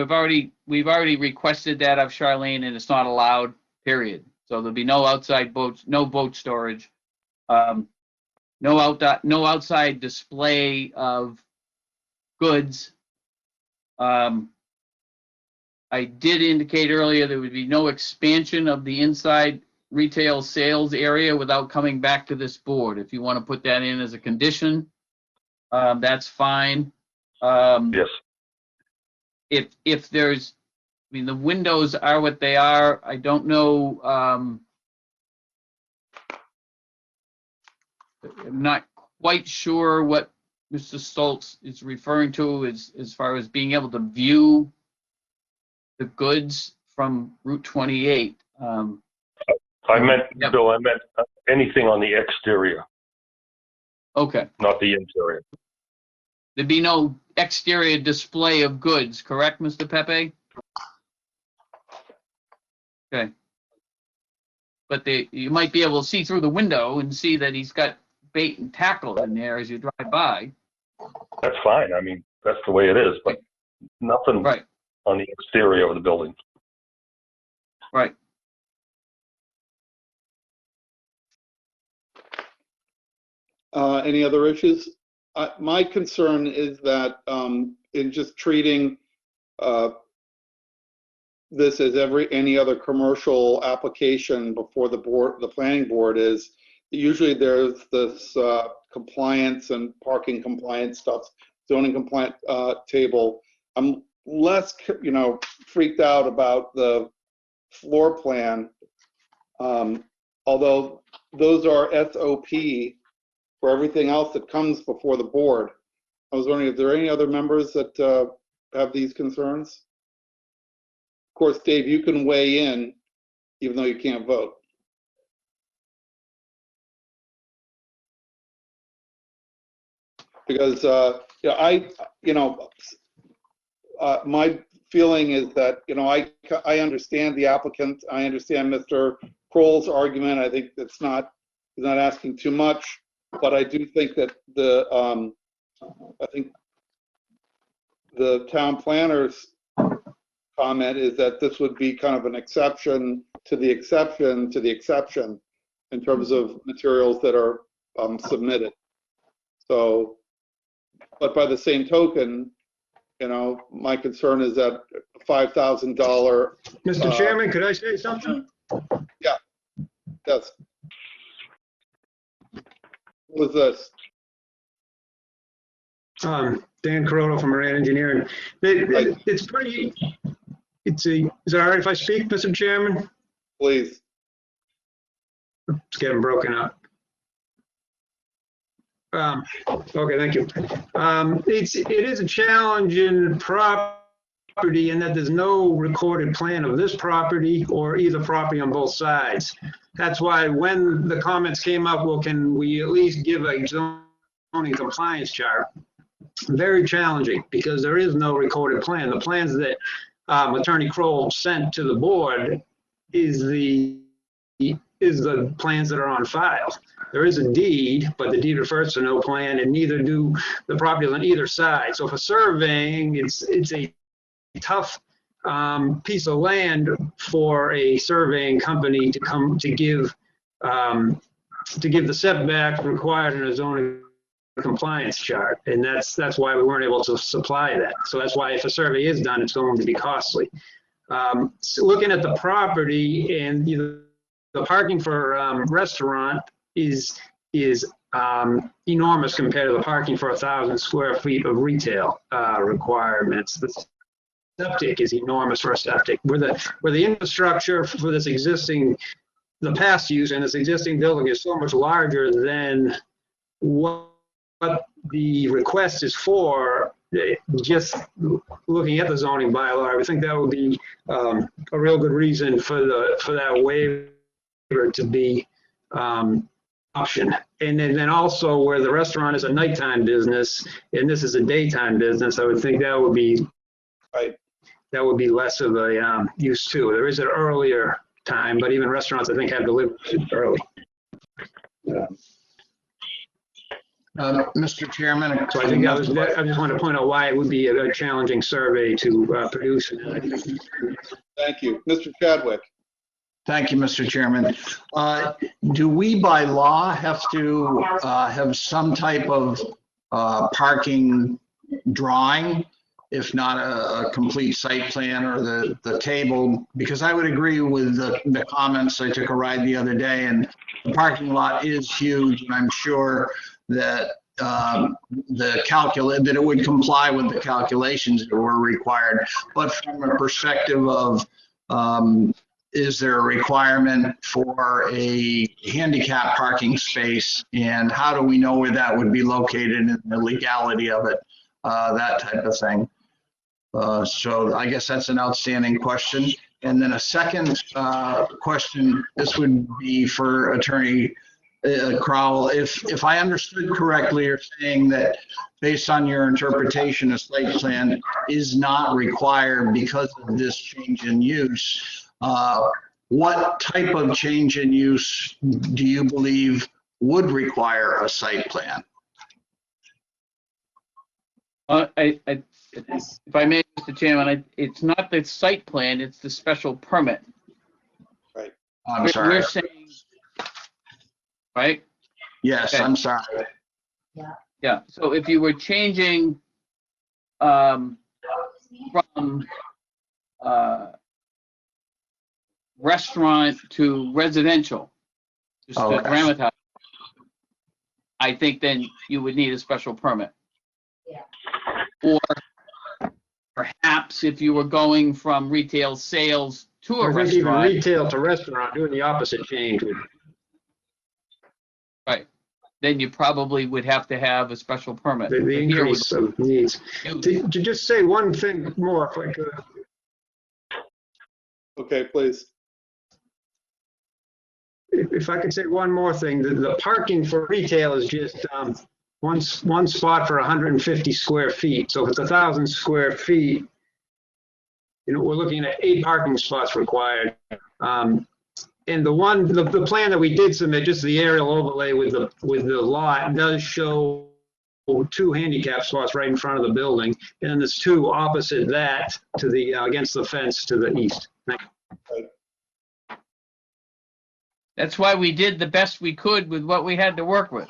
Speaker 6: we've already requested that of Charlene, and it's not allowed, period. So there'll be no outside boats, no boat storage, no outside display of goods. I did indicate earlier there would be no expansion of the inside retail sales area without coming back to this board. If you want to put that in as a condition, that's fine.
Speaker 4: Yes.
Speaker 6: If there's, I mean, the windows are what they are. I don't know, I'm not quite sure what Mr. Stoltz is referring to as far as being able to view the goods from Route 28.
Speaker 4: I meant,
Speaker 6: Yep.
Speaker 4: Bill, I meant anything on the exterior,
Speaker 6: Okay,
Speaker 4: not the interior.
Speaker 6: there'd be no exterior display of goods, correct, Mr. Pepe? Okay. But you might be able to see through the window and see that he's got bait and tackle in there as you drive by.
Speaker 4: That's fine. I mean, that's the way it is, but nothing
Speaker 6: Right,
Speaker 4: on the exterior of the building.
Speaker 6: right.
Speaker 2: Any other issues? My concern is that in just treating this as any other commercial application before the board, the planning board, is usually there's this compliance and parking compliance stuff, zoning compliant table. I'm less, freaked out about the floor plan, although those are SOP for everything else that comes before the board. I was wondering if there are any other members that have these concerns? Of course, Dave, you can weigh in, even though you can't vote. Because, my feeling is that, I understand the applicant. I understand Mr. Kroll's argument. I think he's not asking too much, but I do think that the town planner's comment is that this would be kind of an exception to the exception to the exception in terms of materials that are submitted. So, but by the same token, my concern is that $5,000.
Speaker 10: Mr. Chairman, could I say something?
Speaker 2: Yeah. Yes. What was this?
Speaker 10: Dan Carotto from Moran Engineering. It's pretty, is it all right if I speak, Mr. Chairman?
Speaker 2: Please.
Speaker 10: It's getting broken up. Okay, thank you. It is a challenging property in that there's no recorded plan of this property or either property on both sides. That's why when the comments came up, well, can we at least give a zoning compliance chart? Very challenging because there is no recorded plan. The plans that Attorney Kroll sent to the board is the plans that are on file. There is a deed, but the deed refers to no plan, and neither do the properties on either side. So for surveying, it's a tough piece of land for a surveying company to come to give the setback required in a zoning compliance chart, and that's why we weren't able to supply that. So that's why if a survey is done, it's going to be costly. So looking at the property and the parking for restaurant is enormous compared to the parking for 1,000 square feet of retail requirements. The septic is enormous for a septic. Where the infrastructure for this existing, the past use and this existing building is so much larger than what the request is for. Just looking at the zoning bylaw, I would think that would be a real good reason for that waiver to be option. And then also where the restaurant is a nighttime business and this is a daytime business, I would think that would be
Speaker 2: right.
Speaker 10: That would be less of a use too. There is an earlier time, but even restaurants I think have delivered early.
Speaker 3: Mr. Chairman.
Speaker 10: So I think I just want to point out why it would be a challenging survey to produce.
Speaker 2: Thank you. Mr. Chadwick.
Speaker 3: Thank you, Mr. Chairman. Do we by law have to have some type of parking drawing if not a complete site plan or the table, because I would agree with the comments. I took a ride the other day and the parking lot is huge, and I'm sure that that it would comply with the calculations that were required. But from a perspective of, is there a requirement for a handicap parking space, and how do we know where that would be located and the legality of it, that type of thing. So I guess that's an outstanding question. And then a second question, this would be for Attorney Crowell. If I understood correctly, you're saying that based on your interpretation, a site plan is not required because of this change in use. What type of change in use do you believe would require a site plan?
Speaker 6: If I may, Mr. Chairman, it's not the site plan, it's the special permit.
Speaker 2: Right.
Speaker 3: I'm sorry.
Speaker 6: We're saying, right?
Speaker 3: Yes,
Speaker 6: Okay.
Speaker 3: I'm sorry.
Speaker 6: Yeah, so if you were changing from restaurant to residential, just to
Speaker 3: Okay.
Speaker 6: dramatize, I think then you would need a special permit.
Speaker 9: Yeah.
Speaker 6: Or perhaps if you were going from retail sales to a
Speaker 10: I think even
Speaker 6: restaurant,
Speaker 10: retail to restaurant, doing the opposite change would.
Speaker 6: right, then you probably would have to have a special permit.
Speaker 10: The
Speaker 6: But here
Speaker 10: increase of needs.
Speaker 6: with-
Speaker 10: To just say one thing more, if I could.
Speaker 2: Okay, please.
Speaker 10: If I could say one more thing, the parking for retail is just one spot for 150 square feet. So if it's 1,000 square feet, we're looking at 8 parking spots required. And the plan that we did submit, just the aerial overlay with the lot, does show 2 handicap spots right in front of the building, and then there's 2 opposite that to the against the fence to the east.
Speaker 6: That's why we did the best we could with what we had to work with.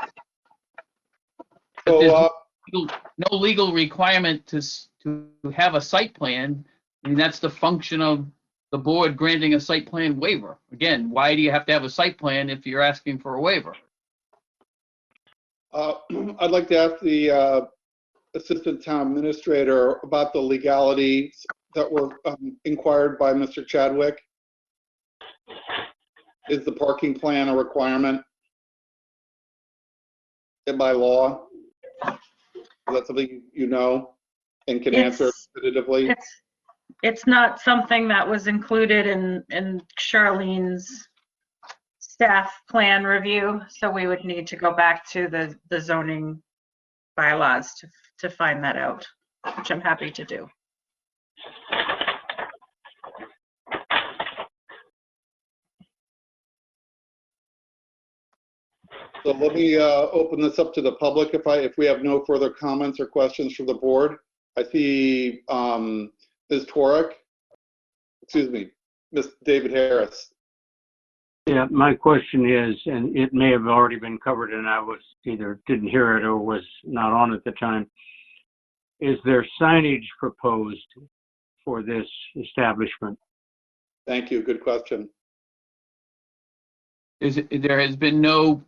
Speaker 6: But
Speaker 2: So,
Speaker 6: there's no legal requirement to have a site plan. I mean, that's the function of the board granting a site plan waiver. Again, why do you have to have a site plan if you're asking for a waiver?
Speaker 2: I'd like to ask the Assistant Town Administrator about the legalities that were inquired by Mr. Chadwick. Is the parking plan a requirement by law? Is that something you know and can answer definitively?
Speaker 7: It's not something that was included in Charlene's staff plan review, so we would need to go back to the zoning bylaws to find that out, which I'm happy to do.
Speaker 2: So let me open this up to the public if we have no further comments or questions from the board. I see Ms. Torek, excuse me, Ms. David Harris.
Speaker 8: Yeah, my question is, and it may have already been covered and I was either didn't hear it or was not on at the time. Is there signage proposed for this establishment?
Speaker 2: Thank you, good question.
Speaker 6: There has been no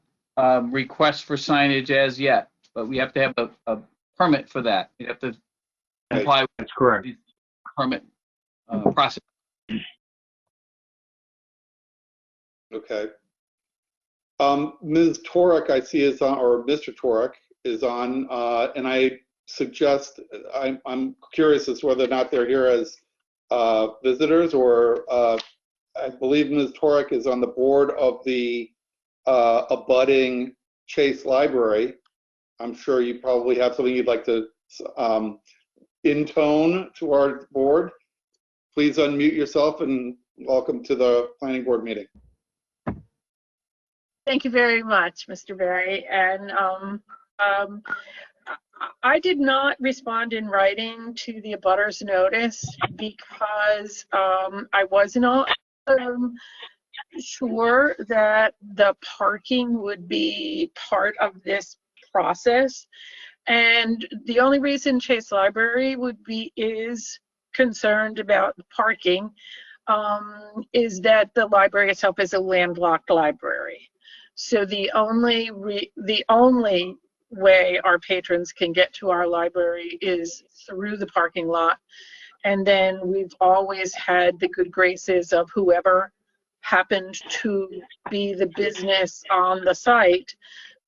Speaker 6: request for signage as yet, but we have to have a permit for that. You have to comply with
Speaker 8: That's correct.
Speaker 6: the permit process.
Speaker 2: Okay. Ms. Torek, I see is on, or Mr. Torek is on, and I suggest, I'm curious as to whether or not they're here as visitors, or I believe Ms. Torek is on the board of the abutting Chase Library. I'm sure you probably have something you'd like to intone to our board. Please unmute yourself and welcome to the planning board meeting.
Speaker 11: Thank you very much, Mr. Berry. And I did not respond in writing to the abutters notice because I was not sure that the parking would be part of this process. And the only reason Chase Library is concerned about parking is that the library itself is a landlocked library. So the only way our patrons can get to our library is through the parking lot. And then we've always had the good graces of whoever happened to be the business on the site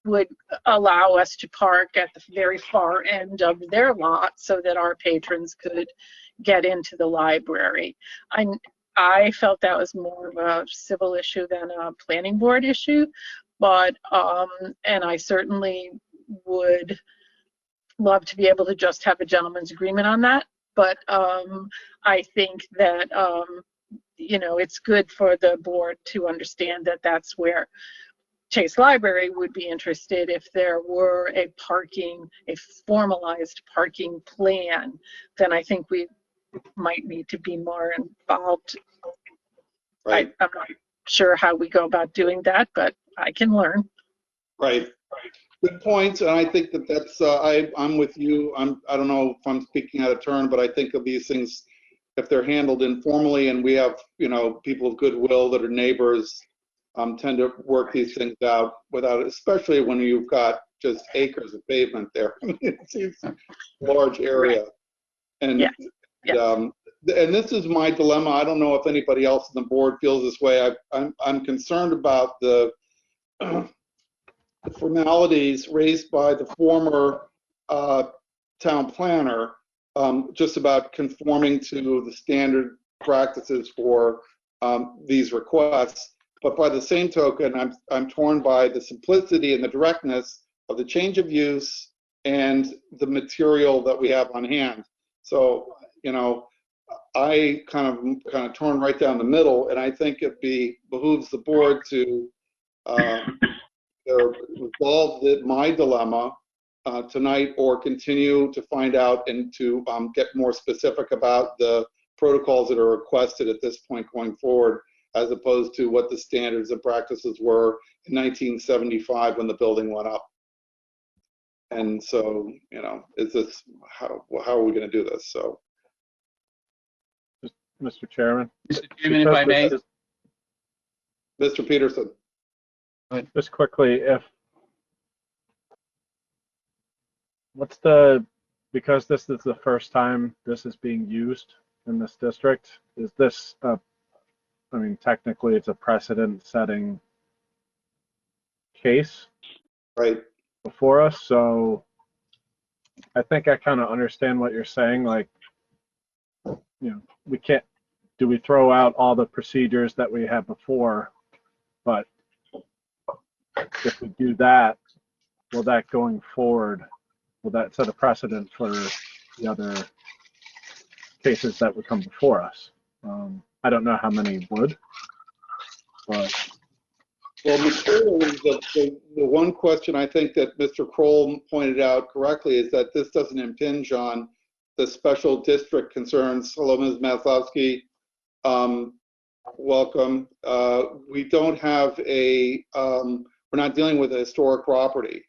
Speaker 11: would allow us to park at the very far end of their lot so that our patrons could get into the library. I felt that was more of a civil issue than a planning board issue, but and I certainly would love to be able to just have a gentleman's agreement on that. But I think that you know, it's good for the board to understand that that's where Chase Library would be interested if there were a formalized parking plan. Then I think we might need to be more involved.
Speaker 2: Right.
Speaker 11: I'm not sure how we go about doing that, but I can learn.
Speaker 2: Right. Good point. And I think that that's, I'm with you. I don't know if I'm speaking out of turn, but I think of these things, if they're handled informally and we have, you know, people of goodwill that are neighbors, tend to work these things out without, especially when you've got just acres of pavement there. It's a large area. And, and this is my dilemma. I don't know if anybody else on the board feels this way. I'm concerned about the formalities raised by the former town planner, just about conforming to the standard practices for these requests. But by the same token, I'm torn by the simplicity and the directness of the change of use and the material that we have on hand. So, you know, I kind of torn right down the middle, and I think it behooves the board to resolve my dilemma tonight, or continue to find out and to get more specific about the protocols that are requested at this point going forward, as opposed to what the standards and practices were in 1975 when the building went up. And so, you know, is this, how are we going to do this? So,
Speaker 12: Mr. Chairman.
Speaker 6: Mr. Chairman, if I may.
Speaker 2: Mr. Peterson.
Speaker 12: Just quickly, because this is the first time this is being used in this district, is this I mean, technically it's a precedent-setting case
Speaker 2: right
Speaker 12: before us, so I think I kind of understand what you're saying. Like, you know, do we throw out all the procedures that we had before? But if we do that, will that going forward, will that set a precedent for the other cases that would come before us? I don't know how many would, but.
Speaker 2: Well, materially, the one question I think that Mr. Kroll pointed out correctly is that this doesn't impinge on the special district concerns. Hello, Ms. Maslowski. Welcome. We don't have we're not dealing with a historic property,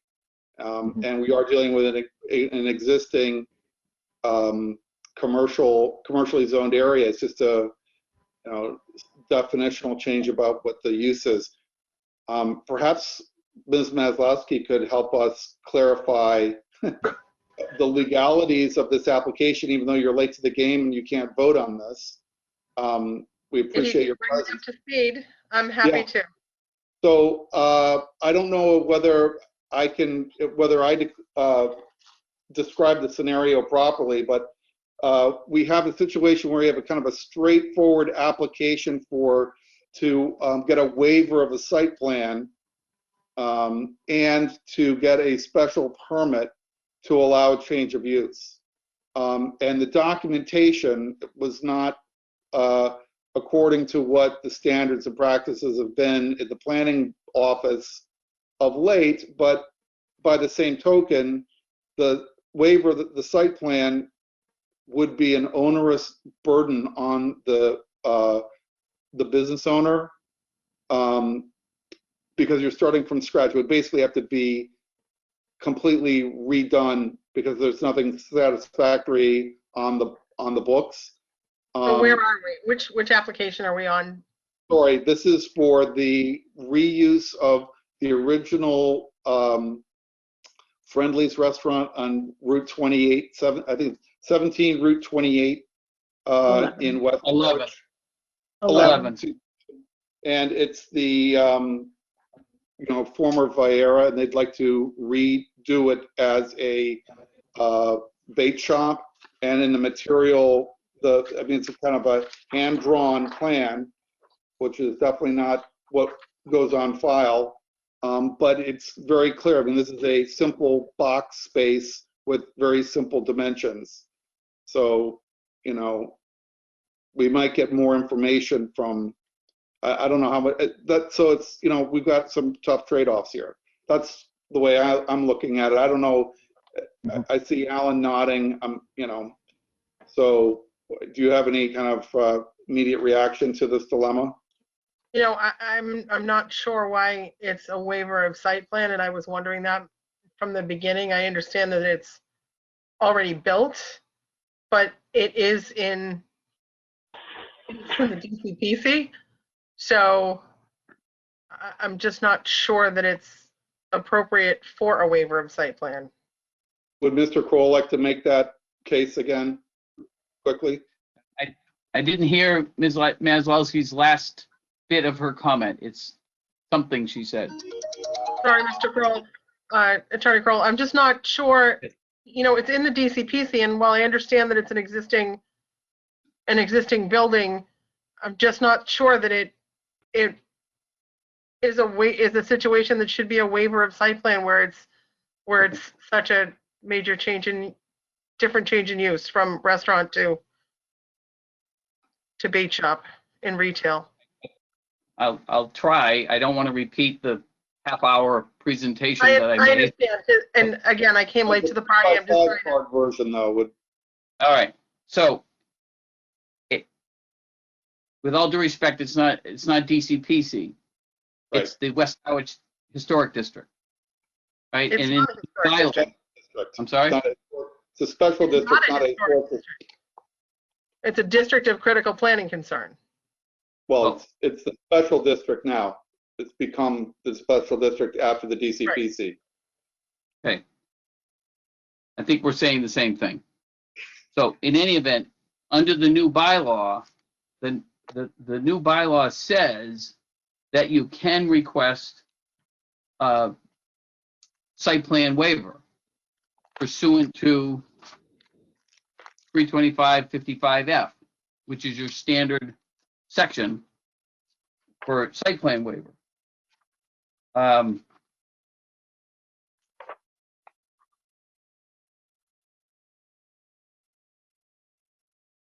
Speaker 2: and we are dealing with an existing commercially zoned area. It's just a definitional change about what the use is. Perhaps Ms. Maslowski could help us clarify the legalities of this application, even though you're late to the game and you can't vote on this. We appreciate your presence.
Speaker 13: Bring us up to speed. I'm happy to.
Speaker 2: So I don't know whether I describe the scenario properly, but we have a situation where we have a kind of a straightforward application to get a waiver of a site plan and to get a special permit to allow a change of use. And the documentation was not according to what the standards and practices have been in the planning office of late, but by the same token, the waiver, the site plan would be an onerous burden on the business owner, because you're starting from scratch. It would basically have to be completely redone because there's nothing satisfactory on the books.
Speaker 13: So where are we? Which application are we on?
Speaker 2: Sorry, this is for the reuse of the original Friendly's restaurant on Route 28, I think 17 Route 28 in West
Speaker 6: 11.
Speaker 2: Harwich.
Speaker 6: 11.
Speaker 2: And it's the former Viera, and they'd like to redo it as a bait shop. And in the material, it's a kind of a hand-drawn plan, which is definitely not what goes on file. But it's very clear. I mean, this is a simple box space with very simple dimensions. So, we might get more information from, I don't know how much, so it's, we've got some tough trade-offs here. That's the way I'm looking at it. I don't know. I see Alan nodding, so do you have any kind of immediate reaction to this dilemma?
Speaker 13: I'm not sure why it's a waiver of site plan, and I was wondering that from the beginning. I understand that it's already built, but it is in the DCPC, so I'm just not sure that it's appropriate for a waiver of site plan.
Speaker 2: Would Mr. Kroll like to make that case again quickly?
Speaker 6: I didn't hear Ms. Maslowski's last bit of her comment. It's something she said.
Speaker 13: Sorry, Mr. Kroll, Attorney Kroll, I'm just not sure. It's in the DCPC, and while I understand that it's an existing building, I'm just not sure that it is a situation that should be a waiver of site plan where it's such a major different change in use from restaurant to bait shop in retail.
Speaker 6: I'll try. I don't want to repeat the half-hour presentation that I made.
Speaker 13: I understand. And again, I came late to the party. I'm just trying to...
Speaker 2: version though would.
Speaker 6: All right. So, with all due respect, it's not DCPC.
Speaker 2: Right.
Speaker 6: It's the West Harwich Historic District, right?
Speaker 13: It's
Speaker 6: and
Speaker 13: not a historic district.
Speaker 6: I'm sorry.
Speaker 2: It's a special district, not a historic district.
Speaker 13: It's a district of critical planning concern.
Speaker 2: Well, it's the special district now. It's become the special district after the DCPC.
Speaker 6: Right. Okay. I think we're saying the same thing. So in any event, under the new bylaw, the new bylaw says that you can request a site plan waiver pursuant to 325-55F, which is your standard section for site plan waiver.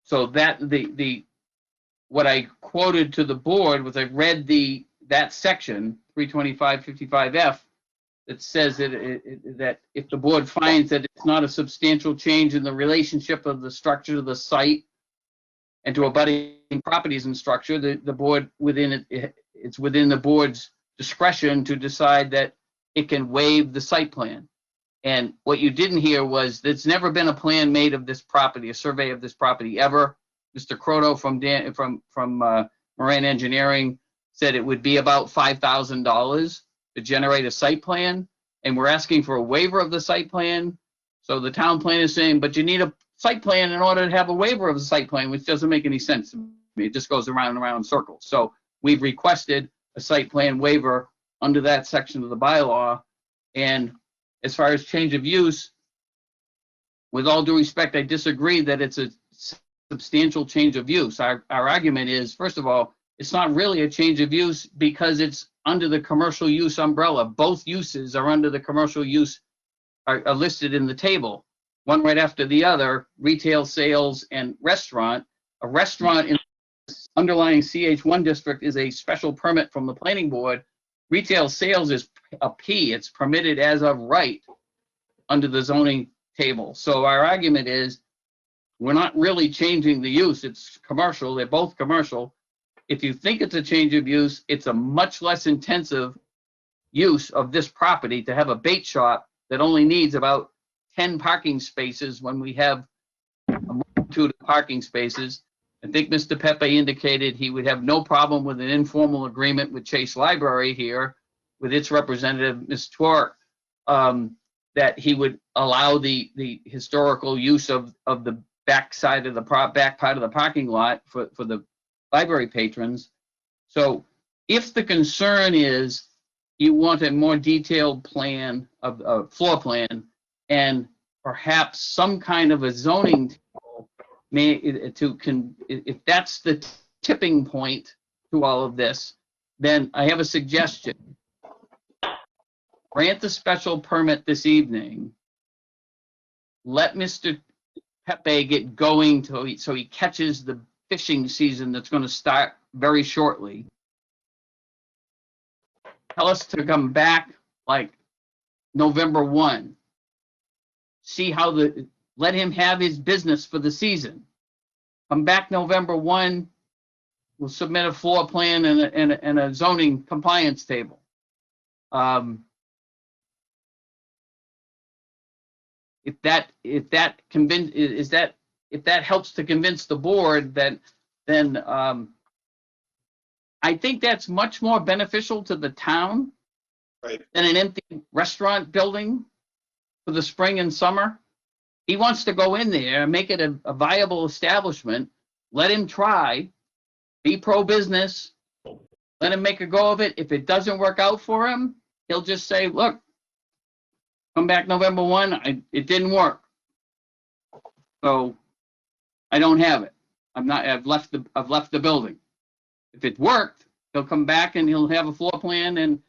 Speaker 6: So that what I quoted to the board was I read that section 325-55F that says that if the board finds that it's not a substantial change in the relationship of the structure to the site and to abutting properties and structure, the board it's within the board's discretion to decide that it can waive the site plan. And what you didn't hear was there's never been a plan made of this property, a survey of this property ever. Mr. Croto from Moran Engineering said it would be about $5,000 to generate a site plan, and we're asking for a waiver of the site plan. So the town plan is saying, but you need a site plan in order to have a waiver of the site plan, which doesn't make any sense to me. It just goes around and around in circles. So we've requested a site plan waiver under that section of the bylaw. And as far as change of use, with all due respect, I disagree that it's a substantial change of use. Our argument is, first of all, it's not really a change of use because it's under the commercial use umbrella. Both uses are under the commercial use, are listed in the table, one right after the other, retail sales and restaurant. A restaurant in the underlying CH1 district is a special permit from the planning board. Retail sales is a P. It's permitted as of right under the zoning table. So our argument is we're not really changing the use. It's commercial. They're both commercial. If you think it's a change of use, it's a much less intensive use of this property to have a bait shop that only needs about 10 parking spaces when we have a multitude of parking spaces. I think Mr. Pepe indicated he would have no problem with an informal agreement with Chase Library here, with its representative, Ms. Twerk, that he would allow the historical use of the back side of the back part of the parking lot for the library patrons. So if the concern is you want a more detailed plan of a floor plan and perhaps some kind of a zoning table if that's the tipping point to all of this, then I have a suggestion. Grant the special permit this evening. Let Mr. Pepe get going so he catches the fishing season that's going to start very shortly. Tell us to come back like November 1. See how let him have his business for the season. Come back November 1. We'll submit a floor plan and a zoning compliance table. If that helps to convince the board, then I think that's much more beneficial to the town than an empty restaurant building for the spring and summer. He wants to go in there, make it a viable establishment, let him try, be pro-business, let him make a go of it. If it doesn't work out for him, he'll just say, look, come back November 1, it didn't work. So I don't have it. I've left the building. If it worked, he'll come back and he'll have a floor plan, and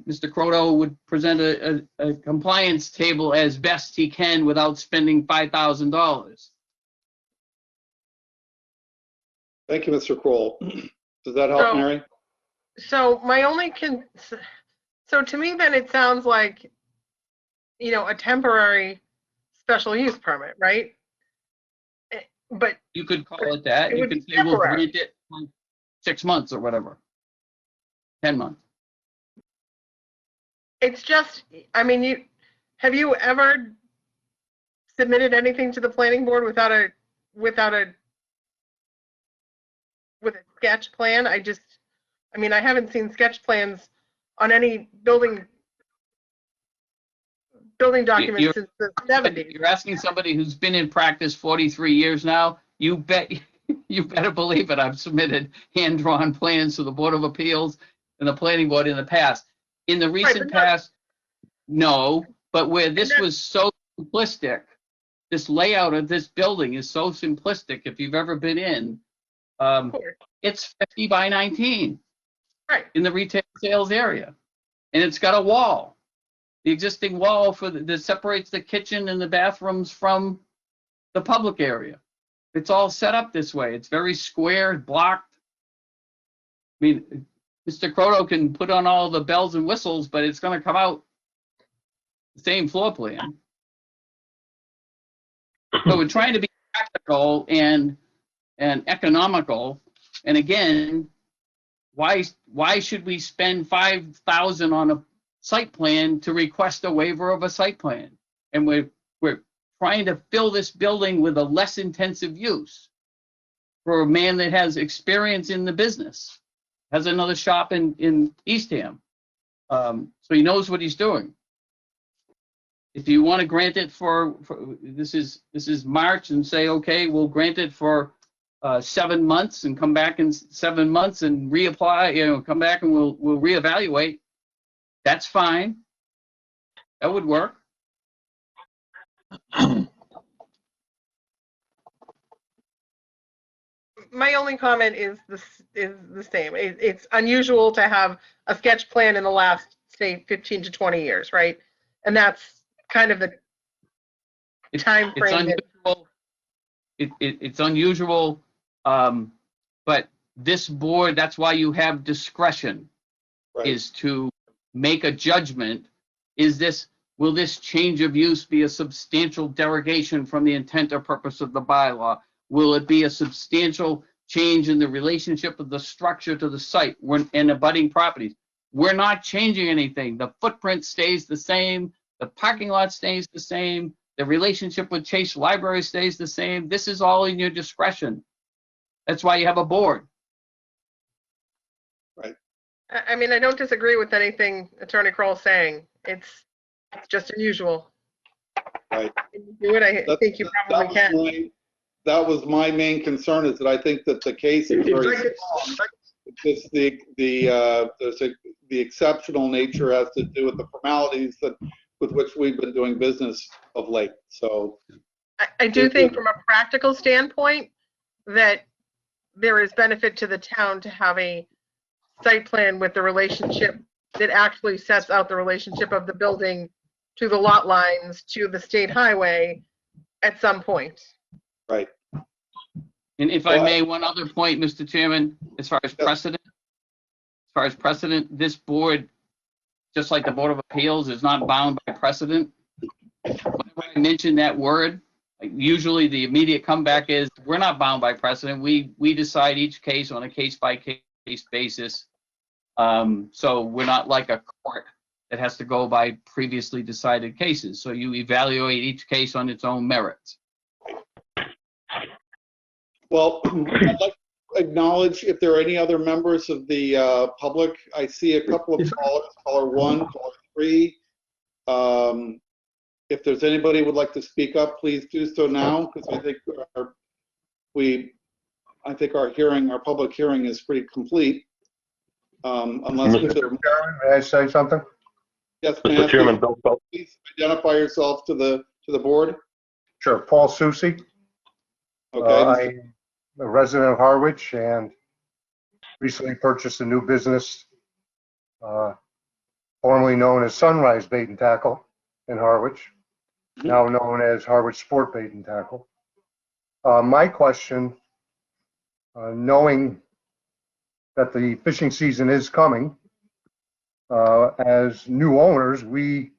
Speaker 6: Mr. Croto would present a compliance table as best he can without spending $5,000.
Speaker 2: Thank you, Mr. Kroll. Does that help, Mary?
Speaker 13: So my only so to me then it sounds like, a temporary special use permit, right? But
Speaker 6: you could call it that. You could say we'll grant it for 6 months or whatever, 10 months.
Speaker 13: It's just, have you ever submitted anything to the planning board with a sketch plan? I haven't seen sketch plans on any building documents since the 70s.
Speaker 6: You're asking somebody who's been in practice 43 years now. You better believe it. I've submitted hand-drawn plans to the Board of Appeals and the Planning Board in the past. In the recent past, no. But where this was so simplistic, this layout of this building is so simplistic. If you've ever been in, it's 50 by 19,
Speaker 13: right,
Speaker 6: in the retail sales area, and it's got a wall. The existing wall that separates the kitchen and the bathrooms from the public area. It's all set up this way. It's very square, blocked. Mr. Croto can put on all the bells and whistles, but it's going to come out the same floor plan. So we're trying to be practical and economical. And again, why should we spend $5,000 on a site plan to request a waiver of a site plan? And we're trying to fill this building with a less intensive use for a man that has experience in the business, has another shop in Eastham, so he knows what he's doing. If you want to grant it for this is March, and say, okay, we'll grant it for 7 months and come back in 7 months and reapply, come back and we'll reevaluate. That's fine. That would work.
Speaker 13: My only comment is the same. It's unusual to have a sketch plan in the last, say, 15 to 20 years, right? And that's kind of the time frame.
Speaker 6: It's unusual, but this board, that's why you have discretion, right, is to make a judgment. Will this change of use be a substantial derogation from the intent or purpose of the bylaw? Will it be a substantial change in the relationship of the structure to the site and abutting properties? We're not changing anything. The footprint stays the same. The parking lot stays the same. The relationship with Chase Library stays the same. This is all in your discretion. That's why you have a board.
Speaker 13: I mean, I don't disagree with anything Attorney Kroll's saying. It's just unusual.
Speaker 2: Right.
Speaker 13: Can you do it? I think you probably can.
Speaker 2: That was my main concern, is that I think that the case is very strong. It's the exceptional nature has to do with the formalities with which we've been doing business of late. So
Speaker 13: I do think from a practical standpoint that there is benefit to the town to have a site plan with the relationship that actually sets out the relationship of the building to the lot lines, to the state highway at some point.
Speaker 2: Right.
Speaker 6: And if I may, one other point, Mr. Chairman, as far as precedent, this board, just like the Board of Appeals, is not bound by precedent. Whenever I mention that word, usually the immediate comeback is, we're not bound by precedent. We decide each case on a case-by-case basis. So we're not like a court that has to go by previously decided cases. So you evaluate each case on its own merits.
Speaker 2: Well, I'd like to acknowledge if there are any other members of the public. I see a couple of callers, caller 1, caller 3. If there's anybody who would like to speak up, please do so now, because I think our public hearing is pretty complete. Unless
Speaker 14: Mr. Chairman, may I say something?
Speaker 2: Yes,
Speaker 4: Mr. Chairman, Bill.
Speaker 2: Please identify yourself to the board.
Speaker 14: Sure, Paul Susi.
Speaker 2: Okay.
Speaker 14: I'm a resident of Harwich and recently purchased a new business, formerly known as Sunrise Bait and Tackle in Harwich, now known as Harwich Sport Bait and Tackle. My question, knowing that the fishing season is coming, as new owners, we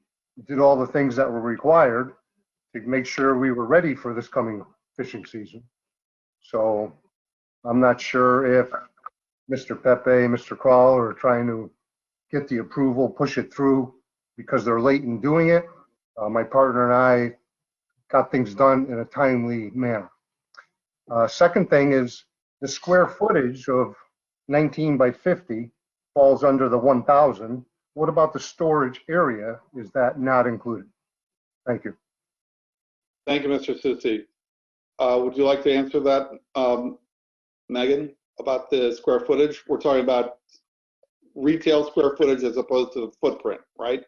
Speaker 14: did all the things that were required to make sure we were ready for this coming fishing season. So I'm not sure if Mr. Pepe, Mr. Kroll are trying to get the approval, push it through because they're late in doing it. My partner and I got things done in a timely manner. Second thing is the square footage of 19 by 50 falls under the 1,000. What about the storage area? Is that not included? Thank you.
Speaker 2: Thank you, Mr. Susi. Would you like to answer that, Megan, about the square footage? We're talking about retail square footage as opposed to the footprint, right?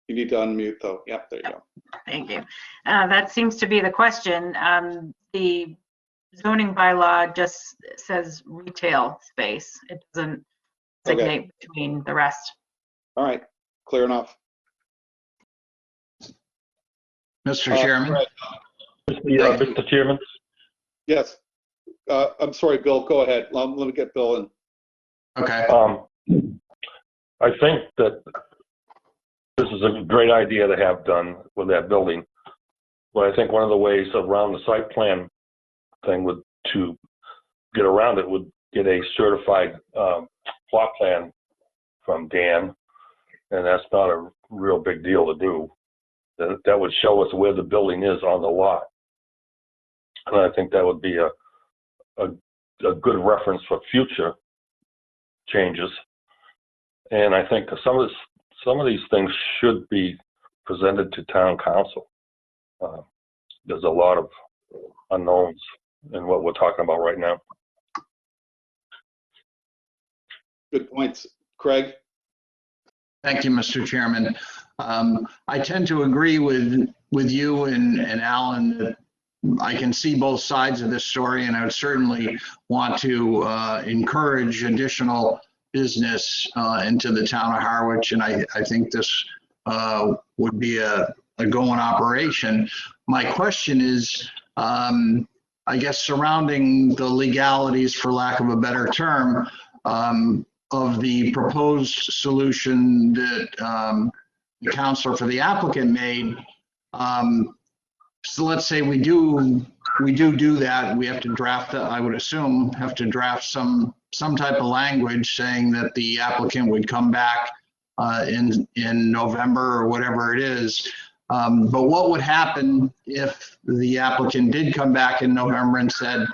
Speaker 2: You need to unmute though. Yep, there you go.
Speaker 7: Thank you. That seems to be the question. The zoning bylaw just says retail space. It doesn't designate between the rest.
Speaker 2: All right, clear enough.
Speaker 3: Mr. Chairman.
Speaker 4: Mr. Chairman.
Speaker 2: Yes. I'm sorry, Bill, go ahead. Let me get Bill in.
Speaker 3: Okay.
Speaker 4: I think that this is a great idea to have done with that building. But I think one of the ways around the site plan thing to get around it would get a certified plot plan from Dan, and that's not a real big deal to do. That would show us where the building is on the lot. And I think that would be a good reference for future changes. And I think some of these things should be presented to town council. There's a lot of unknowns in what we're talking about right now.
Speaker 2: Good points. Craig?
Speaker 3: Thank you, Mr. Chairman. I tend to agree with you and Alan that I can see both sides of this story, and I would certainly want to encourage additional business into the town of Harwich, and I think this would be a going operation. My question is, I guess, surrounding the legalities, for lack of a better term, of the proposed solution that the counselor for the applicant made. So let's say we do that. We have to draft, I would assume, have to draft some type of language saying that the applicant would come back in November or whatever it is. But what would happen if the applicant did come back in November and said,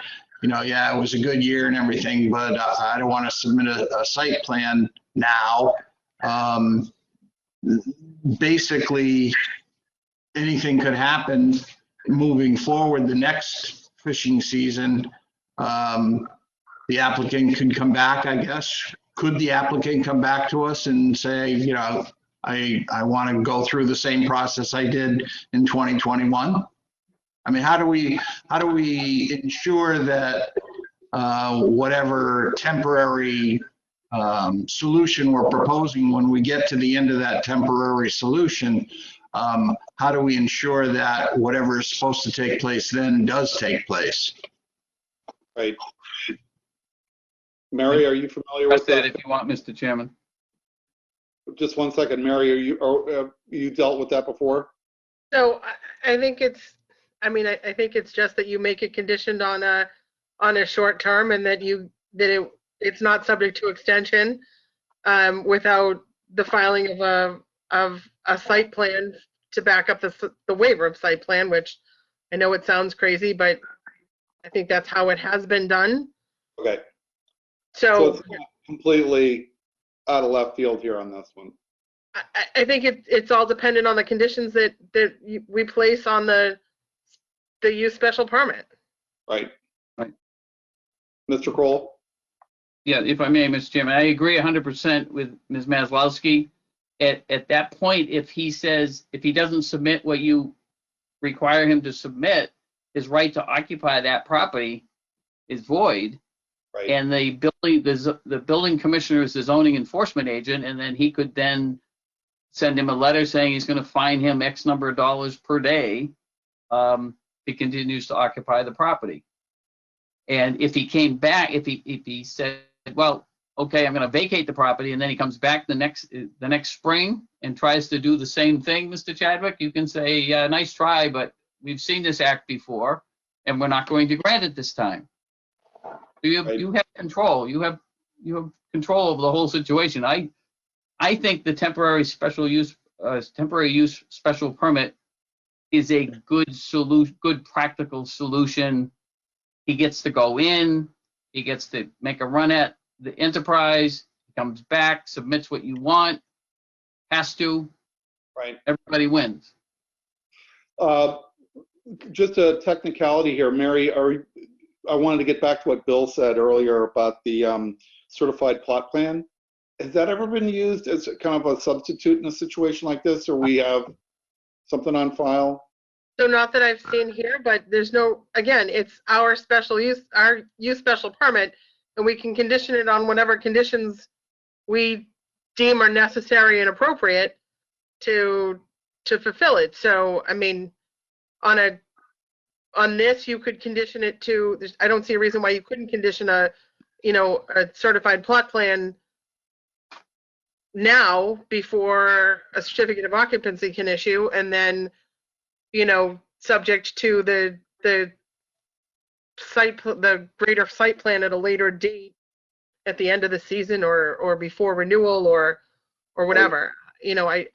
Speaker 3: you know, yeah, it was a good year and everything, but I don't want to submit a site plan now. Basically, anything could happen moving forward the next fishing season. The applicant can come back, I guess. Could the applicant come back to us and say, you know, I want to go through the same process I did in 2021? I mean, how do we ensure that whatever temporary solution we're proposing, when we get to the end of that temporary solution, how do we ensure that whatever is supposed to take place then does take place?
Speaker 2: Right. Mary, are you familiar with that?
Speaker 6: If you want, Mr. Chairman.
Speaker 2: Just one second, Mary, you dealt with that before?
Speaker 13: So I think I think it's just that you make it conditioned on a short term, and that it's not subject to extension without the filing of a site plan to back up the waiver of site plan, which I know it sounds crazy, but I think that's how it has been done.
Speaker 2: Okay.
Speaker 13: So
Speaker 2: it's not completely out of left field here on this one.
Speaker 13: I think it's all dependent on the conditions that we place on the use special permit.
Speaker 2: Right.
Speaker 6: Right.
Speaker 2: Mr. Kroll?
Speaker 6: Yeah, if I may, Mr. Chairman, I agree 100% with Ms. Maslowski. At that point, if he doesn't submit what you require him to submit, his right to occupy that property is void.
Speaker 2: Right.
Speaker 6: And the building commissioner is the zoning enforcement agent, and then he could then send him a letter saying he's going to fine him X number of dollars per day if he continues to occupy the property. And if he came back, if he said, well, okay, I'm going to vacate the property, and then he comes back the next spring and tries to do the same thing, Mr. Chadwick, you can say, yeah, nice try, but we've seen this act before, and we're not going to grant it this time. You have control. You have control over the whole situation. I think the temporary use special permit is a good solution, good practical solution. He gets to go in, he gets to make a run at the enterprise, comes back, submits what you want, has to.
Speaker 2: Right.
Speaker 6: Everybody wins.
Speaker 2: Just a technicality here, Mary, I wanted to get back to what Bill said earlier about the certified plot plan. Has that ever been used as kind of a substitute in a situation like this, or we have something on file?
Speaker 13: So not that I've seen here, but there's no, again, it's our use special permit, and we can condition it on whatever conditions we deem are necessary and appropriate to fulfill it. So, I mean, on this, you could condition it to, I don't see a reason why you couldn't condition a certified plot plan now before a certificate of occupancy can issue, and then, subject to the greater site plan at a later date at the end of the season or before renewal or whatever. I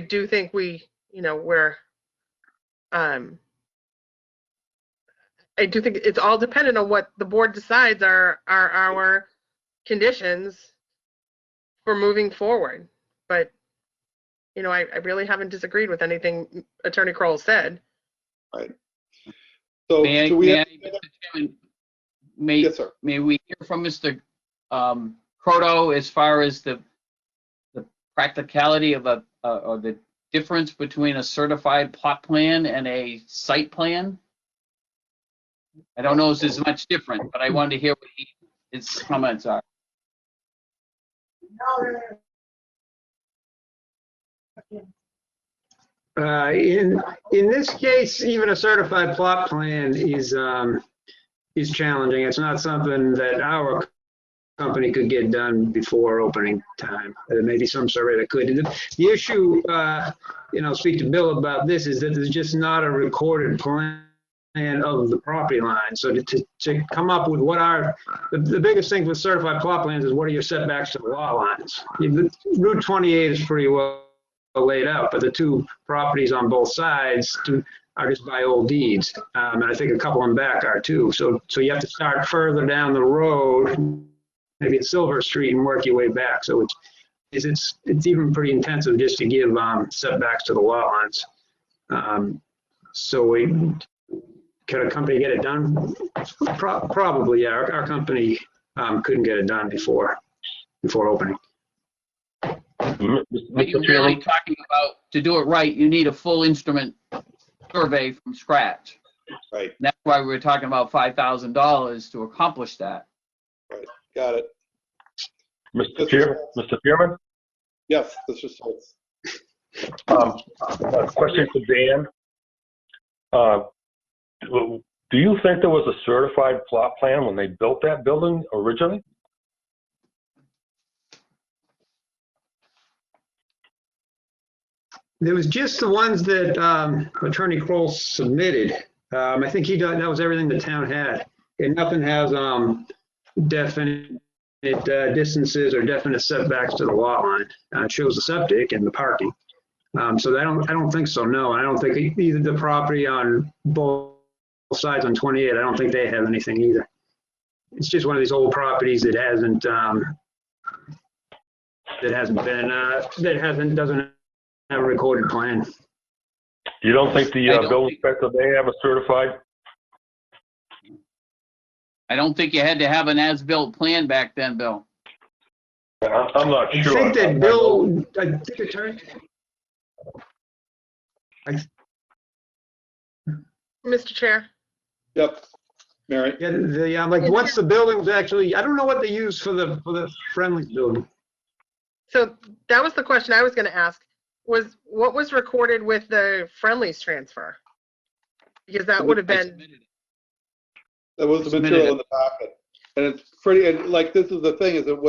Speaker 13: do think I do think it's all dependent on what the board decides are our conditions for moving forward. But, I really haven't disagreed with anything Attorney Kroll said.
Speaker 2: Right. So
Speaker 6: Mr. Chairman,
Speaker 2: yes, sir.
Speaker 6: May we hear from Mr. Croto as far as the practicality of or the difference between a certified plot plan and a site plan? I don't know if there's much different, but I wanted to hear what his comments are.
Speaker 10: In this case, even a certified plot plan is challenging. It's not something that our company could get done before opening time. There may be some survey that could. The issue, speak to Bill about this, is that there's just not a recorded plan of the property line. So to come up with what are, the biggest thing with certified plot plans is what are your setbacks to the lot lines? Route 28 is pretty well laid out, but the two properties on both sides are just by old deeds. And I think a couple of them back are too. So you have to start further down the road, maybe at Silver Street, and work your way back. So it's even pretty intensive just to give setbacks to the lot lines. So could a company get it done? Probably, yeah. Our company couldn't get it done before opening.
Speaker 6: What you're really talking about, to do it right, you need a full instrument survey from scratch.
Speaker 2: Right.
Speaker 6: And that's why we were talking about $5,000 to accomplish that.
Speaker 2: Right. Got it.
Speaker 4: Mr. Chairman?
Speaker 2: Yes, Mr. Schultz.
Speaker 4: A question to Dan. Do you think there was a certified plot plan when they built that building originally?
Speaker 10: There was just the ones that Attorney Kroll submitted. I think that was everything the town had. And nothing has definite distances or definite setbacks to the lot line. It shows the septic and the parking. So I don't think so, no. I don't think either the property on both sides on 28, I don't think they have anything either. It's just one of these old properties that doesn't have a recorded plan.
Speaker 4: You don't think the building inspector may have a certified?
Speaker 6: I don't think you had to have an as-built plan back then, Bill.
Speaker 4: I'm not sure.
Speaker 10: I think that Bill, I think Attorney.
Speaker 13: Mr. Chair.
Speaker 2: Yep. Mary?
Speaker 10: Yeah, like once the building's actually, I don't know what they use for the Friendly building.
Speaker 13: So that was the question I was going to ask, was what was recorded with the Friendly's transfer? Because that would have been.
Speaker 2: That was the material in the packet. And it's pretty, and like, this is the thing, is that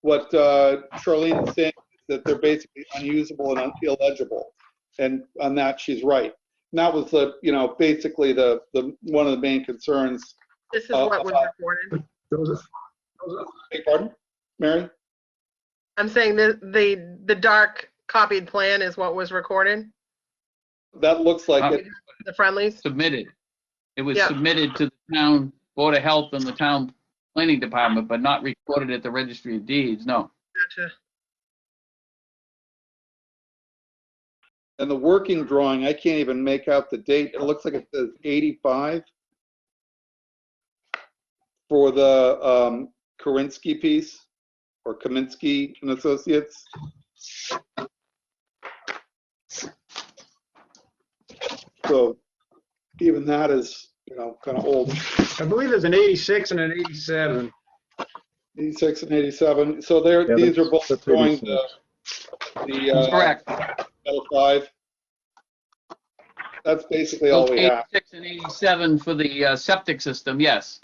Speaker 2: what Charlene is saying, that they're basically unusable and illegible. And on that, she's right. And that was basically the one of the main concerns.
Speaker 13: This is what was recorded.
Speaker 2: Beg pardon, Mary?
Speaker 13: I'm saying the dark copied plan is what was recorded.
Speaker 2: That looks like it.
Speaker 13: The Friendlies?
Speaker 6: Submitted. It was submitted to the town Board of Health and the town planning department, but not recorded at the registry of deeds, no.
Speaker 13: Gotcha.
Speaker 2: And the working drawing, I can't even make out the date. It looks like it says 85 for the Korinsky piece, or Kaminsky and Associates. So even that is, kind of old.
Speaker 10: I believe there's an 86 and an 87.
Speaker 2: 86 and 87. So these are both drawing the
Speaker 6: correct.
Speaker 2: Metal 5. That's basically all we have.
Speaker 6: 86 and 87 for the septic system, yes.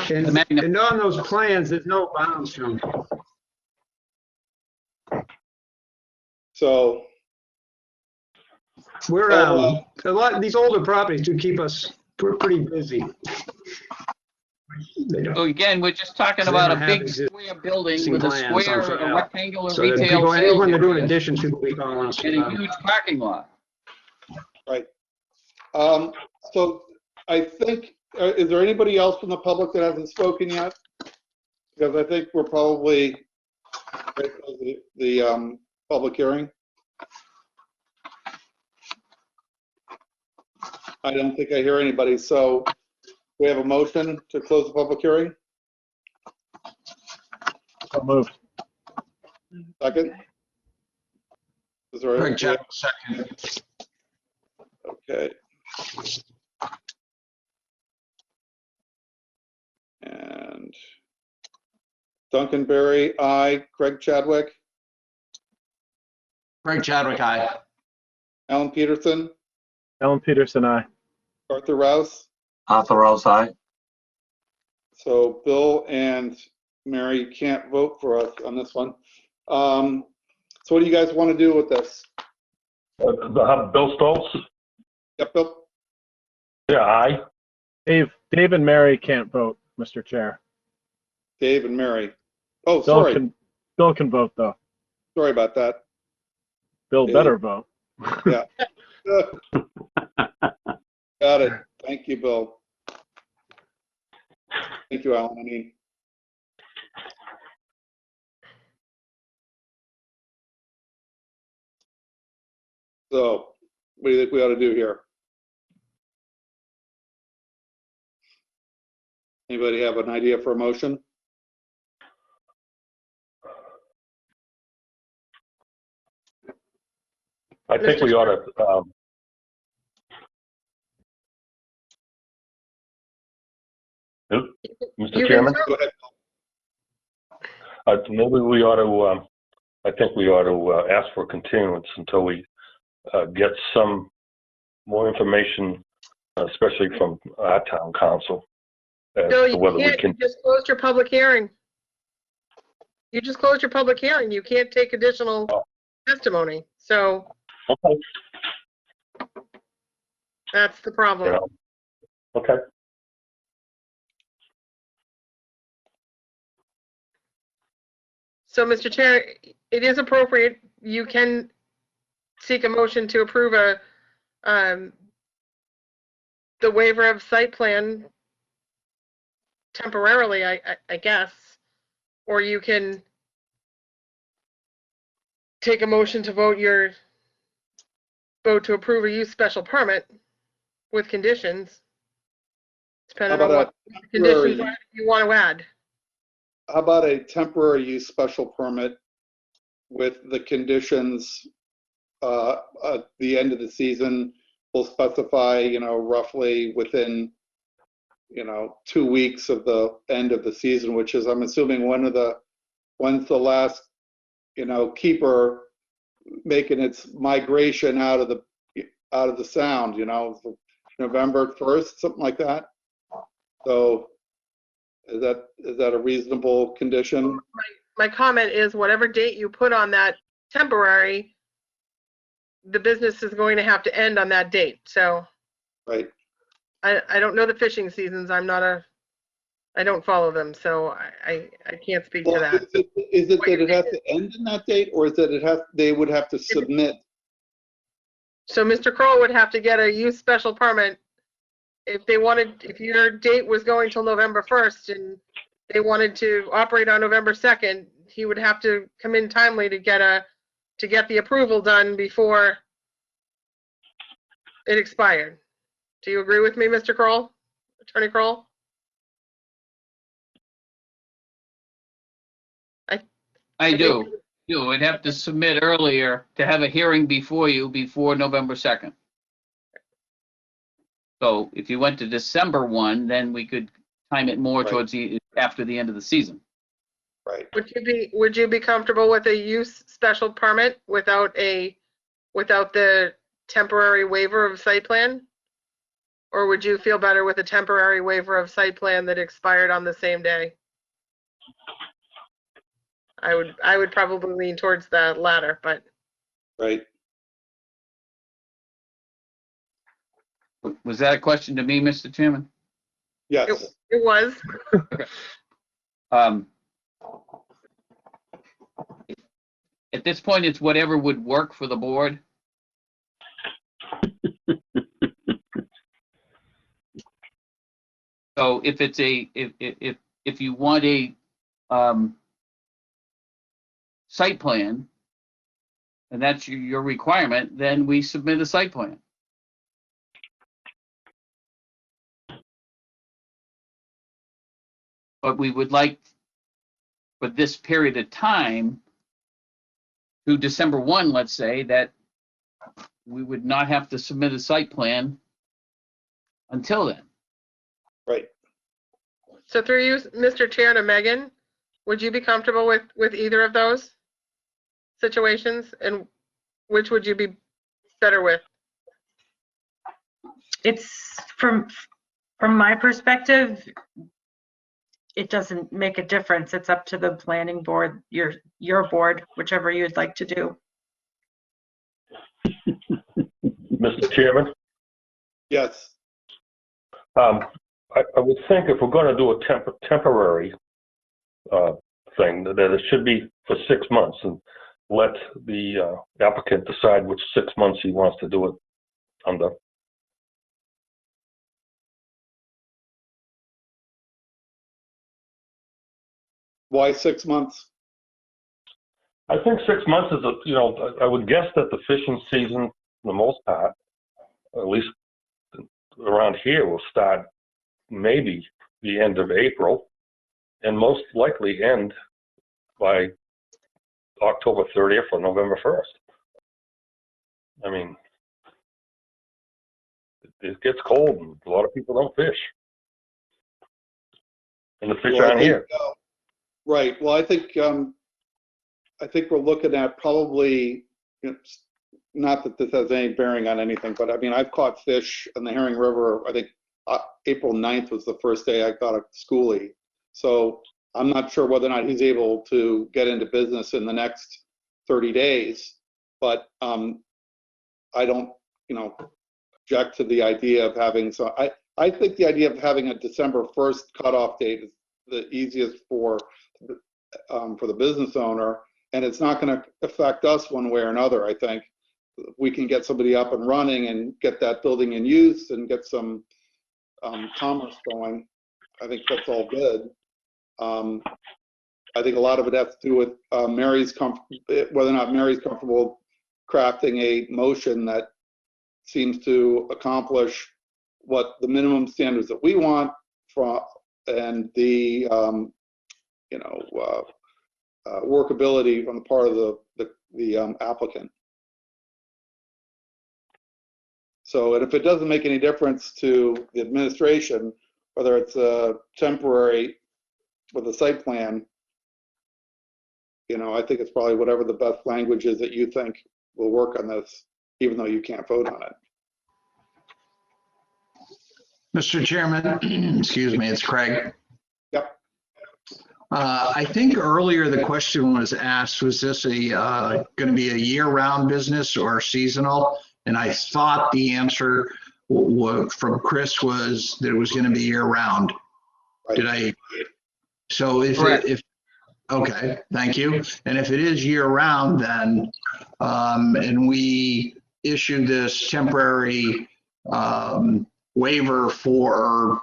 Speaker 10: And on those plans, there's no bounds shown.
Speaker 2: So
Speaker 10: we're a lot of these older properties do keep us pretty busy.
Speaker 6: So again, we're just talking about a big square building with a square, a rectangular retail sales
Speaker 10: when they're doing additions, people be calling us.
Speaker 6: and a huge parking lot.
Speaker 2: Right. So I think, is there anybody else from the public that hasn't spoken yet? Because I think we're probably ready for the public hearing. I don't think I hear anybody. So we have a motion to close the public hearing.
Speaker 12: So moved.
Speaker 2: Second. Is there
Speaker 3: Greg Chadwick, second.
Speaker 2: Okay. And Duncan Berry, aye. Greg Chadwick,
Speaker 3: Greg Chadwick, aye.
Speaker 2: Alan Peterson,
Speaker 12: Alan Peterson, aye.
Speaker 2: Arthur Rouse.
Speaker 5: Arthur Rouse, aye.
Speaker 2: So Bill and Mary can't vote for us on this one. So what do you guys want to do with this?
Speaker 4: Bill Stoltz?
Speaker 2: Yep, Bill.
Speaker 4: Yeah, aye.
Speaker 12: Dave and Mary can't vote, Mr. Chair.
Speaker 2: Dave and Mary. Oh,
Speaker 12: Bill
Speaker 2: sorry.
Speaker 12: Bill can vote, though.
Speaker 2: Sorry about that.
Speaker 12: Bill
Speaker 2: Dave.
Speaker 12: better vote.
Speaker 2: Yeah. Got it. Thank you, Bill. Thank you, Alan. I mean, so what do you think we ought to do here? Anybody have an idea for a motion?
Speaker 4: I think we ought to, Mr. Chairman?
Speaker 2: Go ahead.
Speaker 4: Maybe we ought to, I think we ought to ask for continuance until we get some more information, especially from our town council, as
Speaker 13: No,
Speaker 4: to
Speaker 13: you
Speaker 4: whether we
Speaker 13: can't.
Speaker 4: can.
Speaker 13: You just closed your public hearing. You just closed your public hearing. You can't take additional testimony. So
Speaker 4: Okay.
Speaker 13: that's the problem.
Speaker 4: Yeah. Okay.
Speaker 13: So, Mr. Chair, it is appropriate. You can seek a motion to approve the waiver of site plan temporarily, I guess, or you can take a motion to vote to approve a use special permit with conditions, depending on what conditions you want to add.
Speaker 2: How about a temporary use special permit with the conditions at the end of the season? We'll specify, roughly within, 2 weeks of the end of the season, which is, I'm assuming, when's the last, keeper making its migration out of the sound, November 1st, something like that. So is that a reasonable condition?
Speaker 13: My comment is whatever date you put on that temporary, the business is going to have to end on that date. So
Speaker 2: Right.
Speaker 13: I don't know the fishing seasons. I don't follow them, so I can't speak to that.
Speaker 2: Is it that it has to end in that date, or is that they would have to submit?
Speaker 13: So Mr. Kroll would have to get a use special permit if your date was going till November 1st and they wanted to operate on November 2nd, he would have to come in timely to get the approval done before it expired. Do you agree with me, Mr. Kroll? Attorney Kroll?
Speaker 6: I do. We'd have to submit earlier to have a hearing before November 2nd. So if you went to December 1, then we could time it more towards after the end of the season.
Speaker 2: Right.
Speaker 13: Would you be comfortable with a use special permit without the temporary waiver of site plan? Or would you feel better with a temporary waiver of site plan that expired on the same day? I would probably lean towards the latter, but.
Speaker 2: Right.
Speaker 6: Was that a question to me, Mr. Chairman?
Speaker 2: Yes.
Speaker 13: It was.
Speaker 6: At this point, it's whatever would work for the board. So if it's if you want a site plan, and that's your requirement, then we submit a site plan. But we would like, for this period of time, to December 1, let's say, that we would not have to submit a site plan until then.
Speaker 2: Right.
Speaker 13: So through you, Mr. Chair, to Megan, would you be comfortable with either of those situations? And which would you be better with?
Speaker 7: It's from my perspective, it doesn't make a difference. It's up to the planning board, your board, whichever you'd like to do.
Speaker 4: Mr. Chairman?
Speaker 2: Yes.
Speaker 4: I would think if we're going to do a temporary thing, that it should be for 6 months, and let the applicant decide which 6 months he wants to do it under.
Speaker 2: Why 6 months?
Speaker 4: I think 6 months is I would guess that the fishing season, for the most part, at least around here, will start maybe the end of April, and most likely end by October 30th or November 1st. I mean, it gets cold and a lot of people don't fish. And the fish
Speaker 2: Well,
Speaker 4: aren't here.
Speaker 2: Right. Well, I think we're looking at probably, not that this has any bearing on anything, but I mean, I've caught fish in the Herring River. I think April 9th was the first day I caught a schoolie. So I'm not sure whether or not he's able to get into business in the next 30 days, but I don't, object to the idea of having, so I think the idea of having a December 1st cutoff date is the easiest for the business owner, and it's not going to affect us one way or another. I think we can get somebody up and running and get that building in use and get some commerce going. I think that's all good. I think a lot of it has to do with whether or not Mary's comfortable crafting a motion that seems to accomplish what the minimum standards that we want and the workability on the part of the applicant. So, and if it doesn't make any difference to the administration, whether it's a temporary with a site plan, I think it's probably whatever the best language is that you think will work on this, even though you can't vote on it.
Speaker 3: Mr. Chairman, excuse me, it's Craig.
Speaker 2: Yep.
Speaker 3: I think earlier the question was asked, was this going to be a year-round business or seasonal? And I thought the answer from Chris was that it was going to be year-round. Right. So okay, thank you. And if it is year-round, then, and we issue this temporary waiver for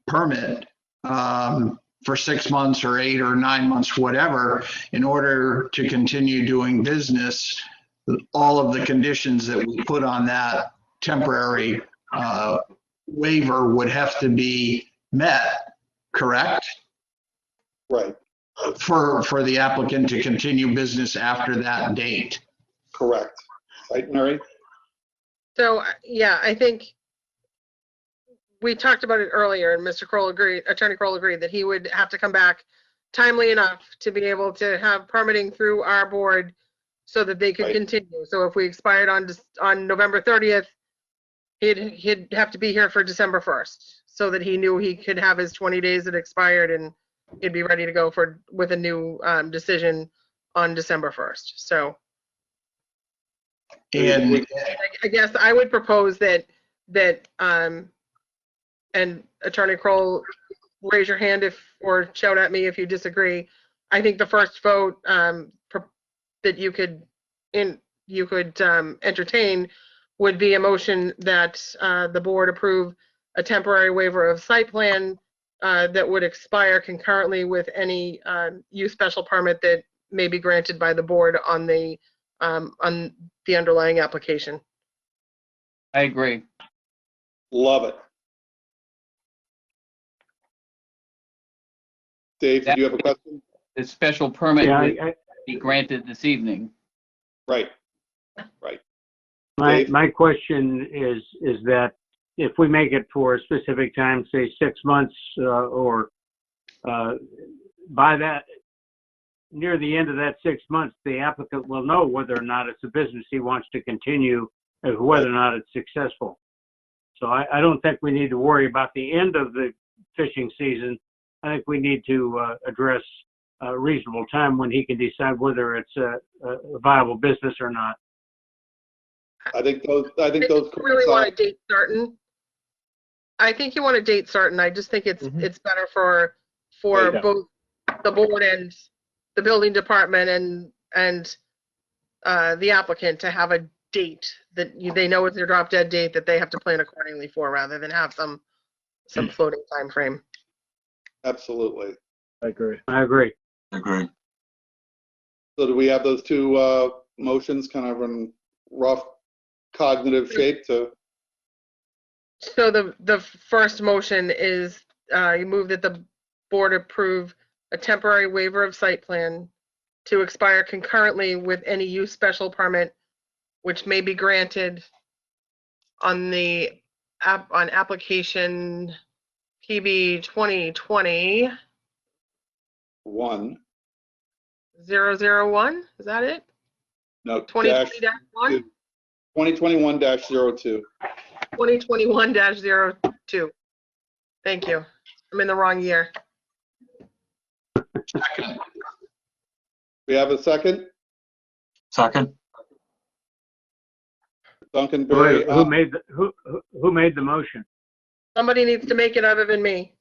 Speaker 3: permit for 6 months or 8 or 9 months, whatever, in order to continue doing business, all of the conditions that we put on that temporary waiver would have to be met, correct?
Speaker 2: Right.
Speaker 3: For the applicant to continue business after that date.
Speaker 2: Correct. Right, Mary?
Speaker 13: So, yeah, I think we talked about it earlier, and Attorney Kroll agreed that he would have to come back timely enough to be able to have permitting through our board so that they could continue. So if we expired on November 30th, he'd have to be here for December 1st so that he knew he could have his 20 days that expired and he'd be ready to go with a new decision on December 1st. So,
Speaker 3: and
Speaker 13: I guess I would propose that and Attorney Kroll, raise your hand or shout at me if you disagree. I think the first vote that you could entertain would be a motion that the board approve a temporary waiver of site plan that would expire concurrently with any use special permit that may be granted by the board on the underlying application.
Speaker 6: I agree.
Speaker 2: Love it. Dave, did you have a question?
Speaker 6: The special permit
Speaker 8: Yeah,
Speaker 6: would be granted this evening.
Speaker 2: Right. Right.
Speaker 8: My question is that if we make it for a specific time, say 6 months, or by that, near the end of that 6 months, the applicant will know whether or not it's a business he wants to continue and whether or not it's successful. So I don't think we need to worry about the end of the fishing season. I think we need to address a reasonable time when he can decide whether it's a viable business or not.
Speaker 2: I think those
Speaker 13: really want a date certain. I think you want a date certain. I just think it's better for
Speaker 12: Yeah.
Speaker 13: both the board and the building department and the applicant to have a date that they know it's their drop dead date that they have to plan accordingly for, rather than have some floating time frame.
Speaker 2: Absolutely.
Speaker 12: I agree.
Speaker 8: I agree.
Speaker 5: Agree.
Speaker 2: So do we have those two motions kind of in rough cognitive shape to?
Speaker 13: So the first motion is you move that the board approve a temporary waiver of site plan to expire concurrently with any use special permit which may be granted on application PB 2020
Speaker 2: 1.
Speaker 13: 001. Is that it?
Speaker 2: No,
Speaker 13: 2020-1?
Speaker 2: 2021-02.
Speaker 13: 2021-02. Thank you. I'm in the wrong year.
Speaker 3: Second.
Speaker 2: We have a second?
Speaker 5: Second.
Speaker 2: Duncan Berry.
Speaker 8: Who made the motion?
Speaker 13: Somebody needs to make it other than me.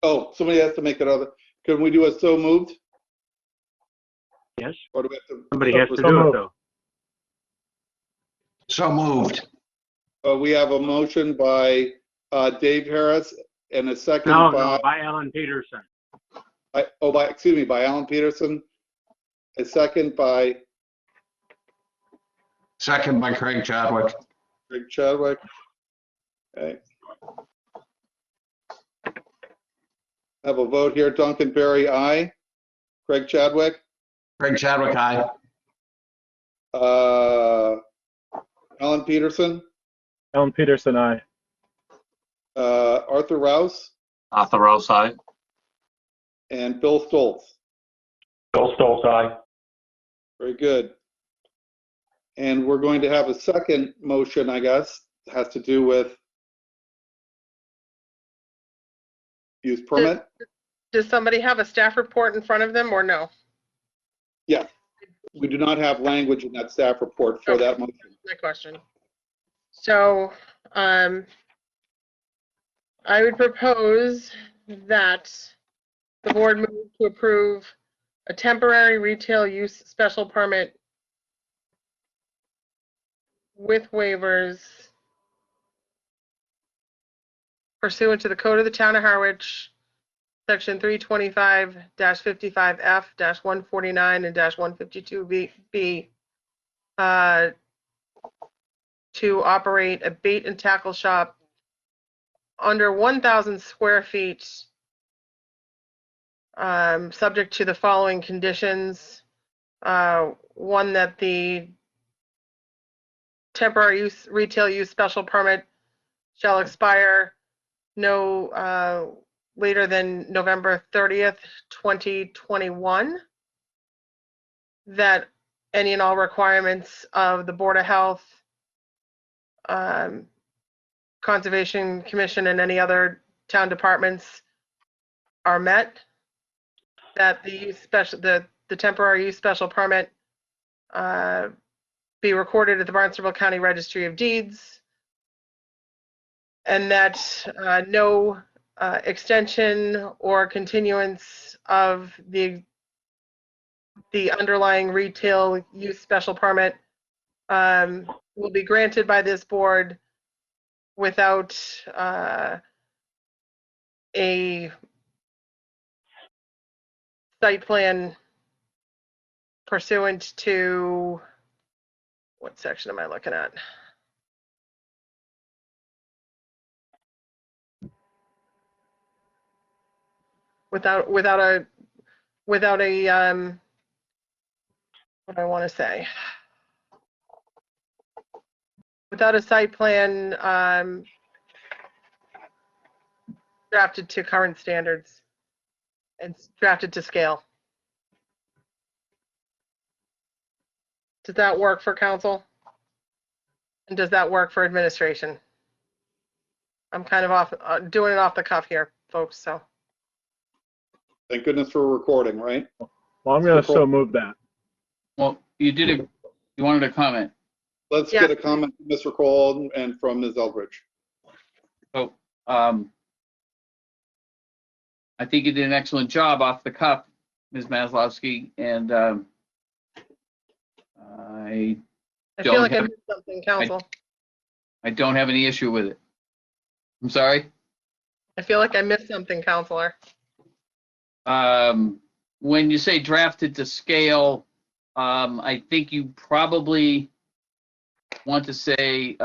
Speaker 2: Oh, somebody has to make it other. Can we do a so moved?
Speaker 8: Yes.
Speaker 2: Or do we have to?
Speaker 8: Somebody has to
Speaker 12: So
Speaker 8: do it
Speaker 12: moved.
Speaker 8: though.
Speaker 3: So moved.
Speaker 2: We have a motion by Dave Harris and a second
Speaker 8: No, by Alan Peterson.
Speaker 2: by Alan Peterson. A second by
Speaker 3: Second by Craig Chadwick.
Speaker 2: Greg Chadwick. Okay. Have a vote here. Duncan Berry, aye. Craig Chadwick.
Speaker 3: Craig Chadwick, aye.
Speaker 2: Alan Peterson.
Speaker 12: Alan Peterson, aye.
Speaker 2: Arthur Rouse.
Speaker 5: Arthur Rouse, aye.
Speaker 2: And Bill Stoltz.
Speaker 4: Bill Stoltz, aye.
Speaker 2: Very good. And we're going to have a second motion, I guess, has to do with use permit.
Speaker 13: Does somebody have a staff report in front of them or no?
Speaker 2: Yeah, we do not have language in that staff report for that motion.
Speaker 13: My question. So I would propose that the board move to approve a temporary retail use special permit with waivers pursuant to the Code of the Town of Harwich, Section 325-55F-149 and -152B, to operate a bait and tackle shop under 1,000 square feet, subject to the following conditions. One, that the temporary retail use special permit shall expire no later than November 30th, 2021. That any and all requirements of the Board of Health, Conservation Commission, and any other town departments are met. That the temporary use special permit be recorded at the Barnstable County Registry of Deeds, and that no extension or continuance of the underlying retail use special permit will be granted by this board without a site plan pursuant to, what section am I looking at? Without a what do I want to say? Without a site plan drafted to current standards and drafted to scale. Does that work for council? And does that work for administration? I'm kind of doing it off the cuff here, folks, so.
Speaker 2: Thank goodness for recording, right?
Speaker 12: Well, I'm going to so move that.
Speaker 6: Well, you wanted a comment.
Speaker 2: Let's get a comment from Mr. Cole and from Ms. Eldridge.
Speaker 6: So I think you did an excellent job off the cuff, Ms. Maslowski, and I
Speaker 13: I feel
Speaker 6: don't
Speaker 13: like I
Speaker 6: have,
Speaker 13: missed something, council.
Speaker 6: I don't have any issue with it. I'm sorry?
Speaker 13: I feel like I missed something, counselor.
Speaker 6: When you say drafted to scale, I think you probably want to say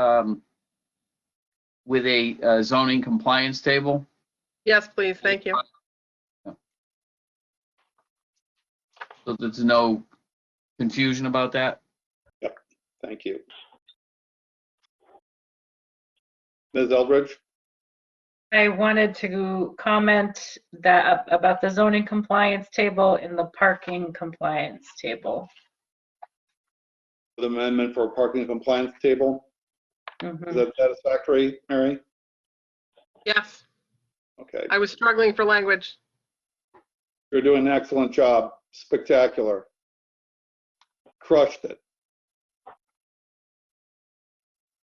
Speaker 6: with a zoning compliance table.
Speaker 13: Yes, please. Thank you.
Speaker 6: So there's no confusion about that.
Speaker 2: Yep, thank you. Ms. Eldridge?
Speaker 7: I wanted to comment that about the zoning compliance table and the parking compliance table.
Speaker 2: The amendment for a parking compliance table. Is that satisfactory, Mary?
Speaker 13: Yes,
Speaker 2: Okay.
Speaker 13: I was struggling for language.
Speaker 2: You're doing an excellent job. Spectacular. Crushed it.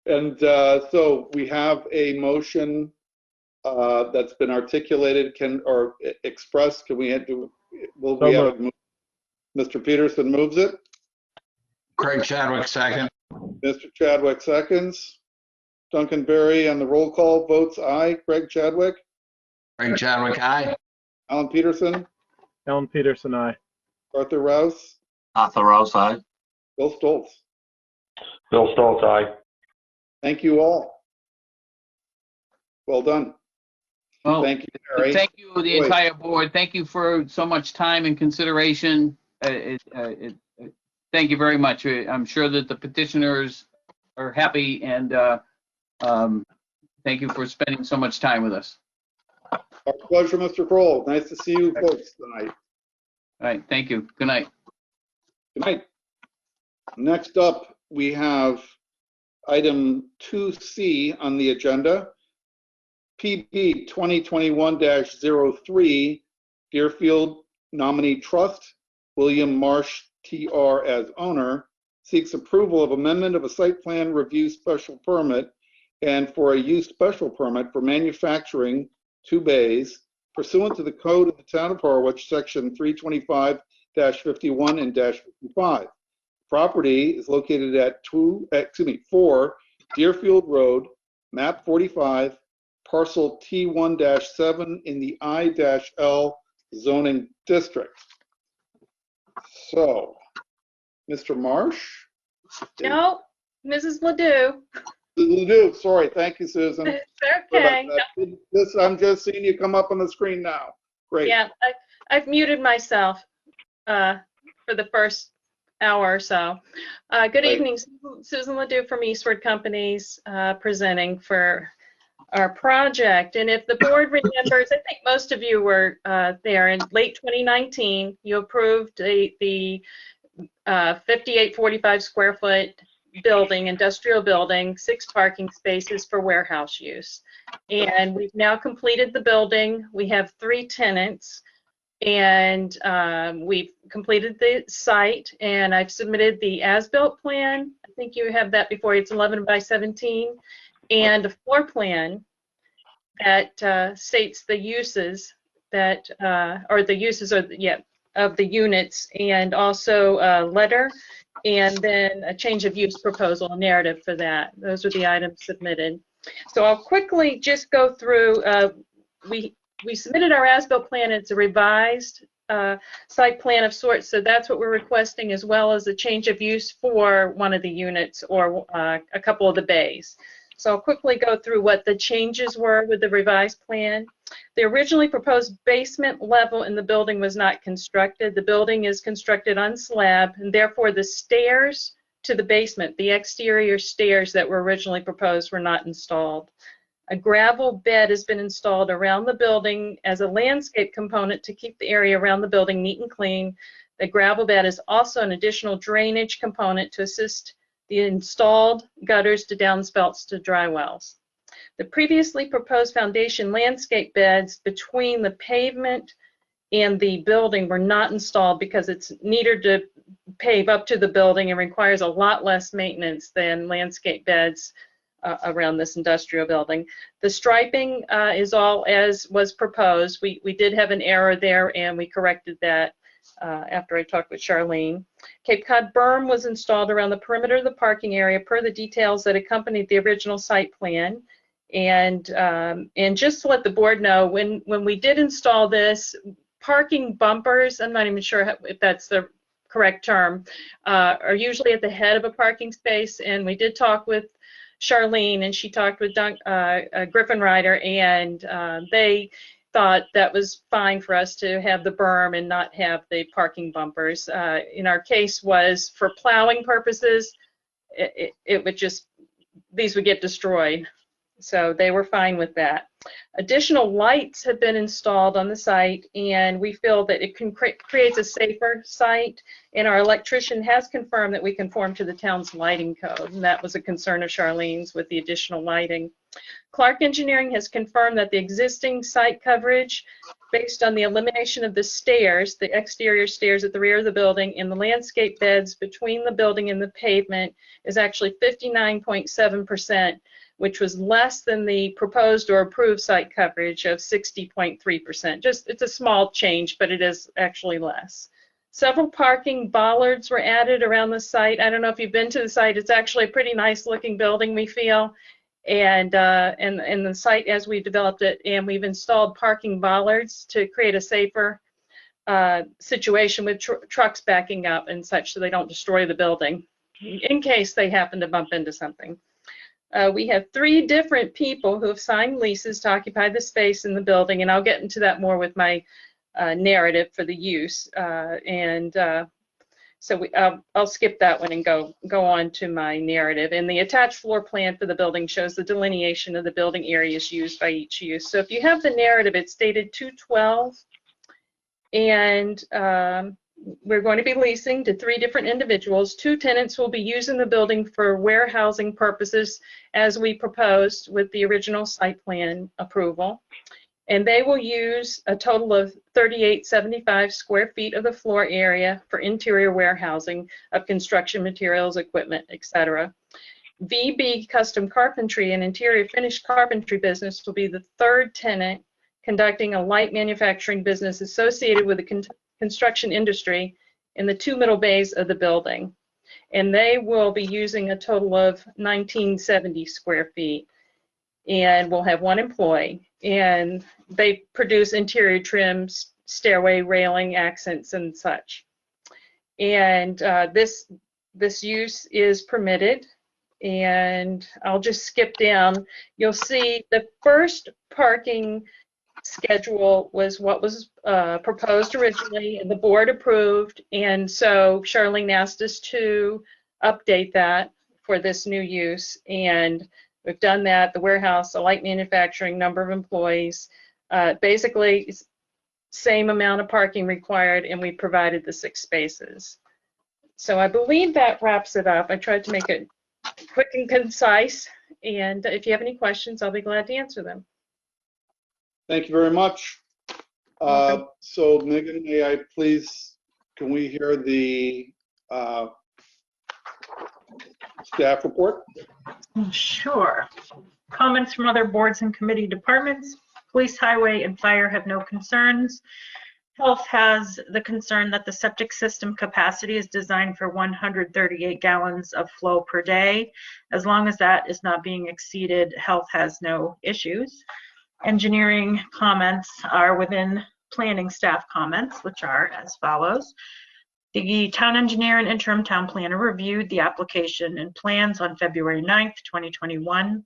Speaker 2: And so we have a motion that's been articulated or expressed. Can we will we have it? Mr. Peterson moves it.
Speaker 3: Craig Chadwick, second.
Speaker 2: Mr. Chadwick seconds. Duncan Berry on the roll call votes aye. Craig Chadwick.
Speaker 3: Craig Chadwick, aye.
Speaker 2: Alan Peterson.
Speaker 12: Alan Peterson, aye.
Speaker 2: Arthur Rouse.
Speaker 5: Arthur Rouse, aye.
Speaker 2: Bill Stoltz.
Speaker 4: Bill Stoltz, aye.
Speaker 2: Thank you all. Well done.
Speaker 6: Well,
Speaker 2: thank you, Mary.
Speaker 6: Thank you, the entire board. Thank you for so much time and consideration. Thank you very much. I'm sure that the petitioners are happy, and thank you for spending so much time with us.
Speaker 2: Our pleasure, Mr. Kroll. Nice to see you folks tonight.
Speaker 6: All right, thank you. Good night.
Speaker 2: Good night. Next up, we have item 2C on the agenda, PB 2021-03, Deerfield Nominee Trust, William Marsh, TR as owner, seeks approval of amendment of a site plan review special permit and for a use special permit for manufacturing 2 bays pursuant to the code of the town of Harwich, section 325-51 and -55. Property is located at 4 Deerfield Road, map 45, parcel T1-7 in the I-L zoning district. So, Mr. Marsh?
Speaker 15: No, Mrs. Ledoux.
Speaker 2: Ledoux, sorry. Thank you, Susan.
Speaker 15: It's okay.
Speaker 2: This, I'm just seeing you come up on the screen now. Great.
Speaker 15: Yeah, I've muted myself for the first hour or so. Good evening, Susan Ledoux from Eastward Companies, presenting for our project. And if the board remembers, I think most of you were there in late 2019. You approved the 5845 square foot building, industrial building, 6 parking spaces for warehouse use. And we've now completed the building. We have 3 tenants, and we've completed the site, and I've submitted the as-built plan. I think you have that before you. It's 11 by 17, and a floor plan that states the uses that, or the uses of the units, and also a letter, and then a change of use proposal, a narrative for that. Those are the items submitted. So I'll quickly just go through. We submitted our as-built plan. It's a revised site plan of sorts, so that's what we're requesting, as well as a change of use for one of the units or a couple of the bays. So I'll quickly go through what the changes were with the revised plan. The originally proposed basement level in the building was not constructed. The building is constructed on slab, and therefore the stairs to the basement, the exterior stairs that were originally proposed, were not installed. A gravel bed has been installed around the building as a landscape component to keep the area around the building neat and clean. The gravel bed is also an additional drainage component to assist the installed gutters to downspouts to dry wells. The previously proposed foundation landscape beds between the pavement and the building were not installed because it's neater to pave up to the building and requires a lot less maintenance than landscape beds around this industrial building. The striping is all as was proposed. We did have an error there, and we corrected that after I talked with Charlene. Cape Cod berm was installed around the perimeter of the parking area per the details that accompanied the original site plan. And just to let the board know, when we did install this, parking bumpers, I'm not even sure if that's the correct term, are usually at the head of a parking space. And we did talk with Charlene, and she talked with Griffin Ryder, and they thought that was fine for us to have the berm and not have the parking bumpers. In our case was for plowing purposes, it would just, these would get destroyed. So they were fine with that. Additional lights have been installed on the site, and we feel that it creates a safer site, and our electrician has confirmed that we conform to the town's lighting code, and that was a concern of Charlene's with the additional lighting. Clark Engineering has confirmed that the existing site coverage, based on the elimination of the stairs, the exterior stairs at the rear of the building, and the landscape beds between the building and the pavement, is actually 59.7%, which was less than the proposed or approved site coverage of 60.3%. Just, it's a small change, but it is actually less. Several parking bollards were added around the site. I don't know if you've been to the site. It's actually a pretty nice looking building, we feel. And the site as we developed it, and we've installed parking bollards to create a safer situation with trucks backing up and such, so they don't destroy the building in case they happen to bump into something. We have 3 different people who have signed leases to occupy the space in the building, and I'll get into that more with my narrative for the use. So I'll skip that one and go on to my narrative. And the attached floor plan for the building shows the delineation of the building areas used by each use. So if you have the narrative, it's dated 2/12, and we're going to be leasing to 3 different individuals. 2 tenants will be using the building for warehousing purposes as we proposed with the original site plan approval. And they will use a total of 3875 square feet of the floor area for interior warehousing of construction materials, equipment, etc. VB Custom Carpentry and Interior Finished Carpentry business will be the 3rd tenant conducting a light manufacturing business associated with the construction industry in the 2 middle bays of the building. And they will be using a total of 1970 square feet, and we'll have 1 employee. And they produce interior trims, stairway railing, accents, and such. And this use is permitted. And I'll just skip down. You'll see the first parking schedule was what was proposed originally, and the board approved. And so Charlene asked us to update that for this new use, and we've done that. The warehouse, the light manufacturing, number of employees, basically same amount of parking required, and we provided the 6 spaces. So I believe that wraps it up. I tried to make it quick and concise, and if you have any questions, I'll be glad to answer them.
Speaker 2: Thank you very much. So Megan, may I please, can we hear the staff report?
Speaker 7: Sure. Comments from other boards and committee departments. Police, highway, and fire have no concerns. Health has the concern that the septic system capacity is designed for 138 gallons of flow per day. As long as that is not being exceeded, health has no issues. Engineering comments are within planning staff comments, which are as follows. The town engineer and interim town planner reviewed the application and plans on February 9th, 2021.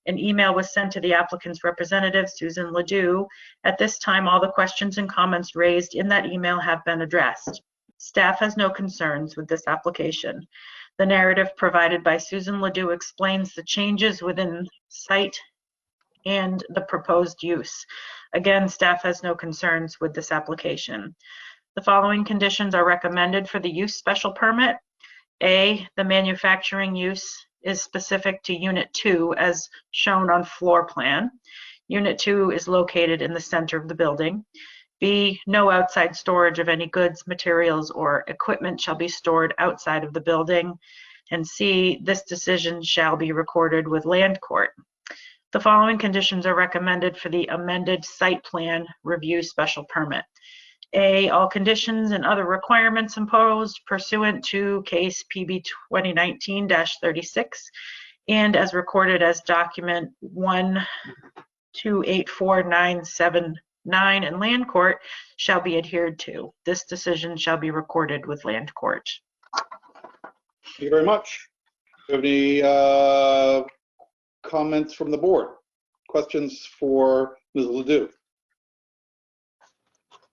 Speaker 7: An email was sent to the applicant's representative, Susan Ledoux. At this time, all the questions and comments raised in that email have been addressed. Staff has no concerns with this application. The narrative provided by Susan Ledoux explains the changes within site and the proposed use. Again, staff has no concerns with this application. The following conditions are recommended for the use special permit. A, the manufacturing use is specific to Unit 2 as shown on floor plan. Unit 2 is located in the center of the building. B, no outside storage of any goods, materials, or equipment shall be stored outside of the building. And C, this decision shall be recorded with land court. The following conditions are recommended for the amended site plan review special permit. A, all conditions and other requirements imposed pursuant to case PB 2019-36 and as recorded as document 1284979 in land court shall be adhered to. This decision shall be recorded with land court.
Speaker 2: Thank you very much. Do you have any comments from the board? Questions for Ms. Ledoux?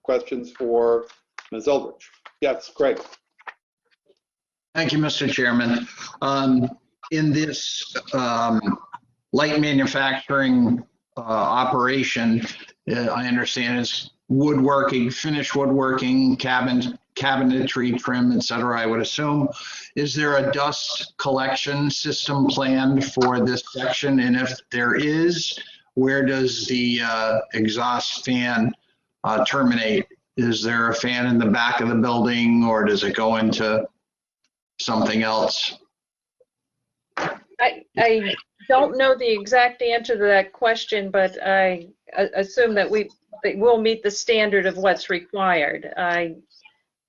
Speaker 2: Questions for Ms. Eldridge? Yes, Greg.
Speaker 3: Thank you, Mr. Chairman. In this light manufacturing operation, I understand is woodworking, finished woodworking, cabinetry, trim, et cetera, I would assume. Is there a dust collection system planned for this section? And if there is, where does the exhaust fan terminate? Is there a fan in the back of the building, or does it go into something else?
Speaker 15: I don't know the exact answer to that question, but I assume that we will meet the standard of what's required. I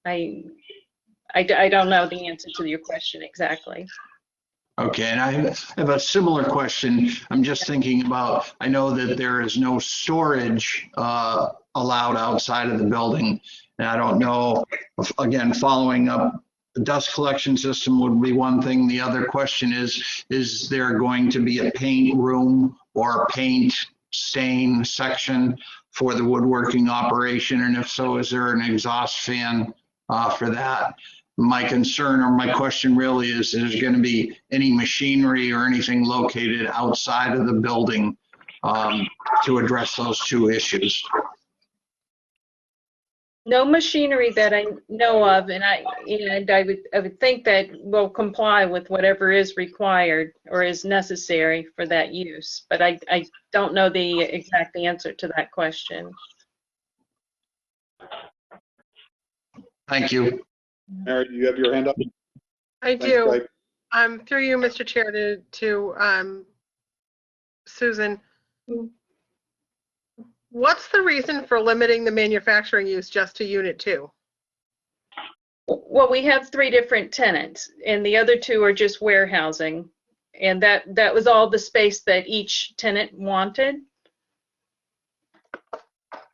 Speaker 15: don't know the answer to your question exactly.
Speaker 3: Okay, and I have a similar question. I'm just thinking about, I know that there is no storage allowed outside of the building. And I don't know, again, following up, the dust collection system would be one thing. The other question is there going to be a paint room or a paint stain section for the woodworking operation? And if so, is there an exhaust fan for that? My concern or my question really is there's going to be any machinery or anything located outside of the building to address those two issues.
Speaker 15: No machinery that I know of, and I would think that will comply with whatever is required or is necessary for that use. But I don't know the exact answer to that question.
Speaker 3: Thank you.
Speaker 2: Mary, you have your hand up?
Speaker 13: I
Speaker 2: Thanks,
Speaker 13: do.
Speaker 2: Greg.
Speaker 13: Through you, Mr. Chair, to Susan. What's the reason for limiting the manufacturing use just to Unit 2?
Speaker 15: Well, we have 3 different tenants, and the other 2 are just warehousing, and that was all the space that each tenant wanted.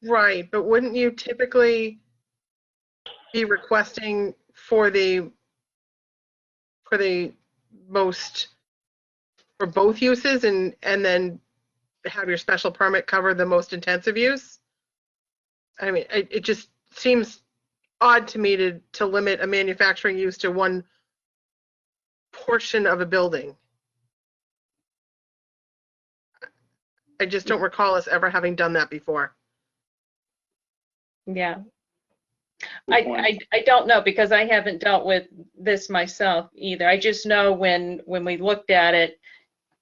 Speaker 13: Right, but wouldn't you typically be requesting for both uses and then have your special permit cover the most intensive use? I mean, it just seems odd to me to limit a manufacturing use to one portion of a building. I just don't recall us ever having done that before.
Speaker 15: Yeah. I don't know, because I haven't dealt with this myself either. I just know when we looked at it,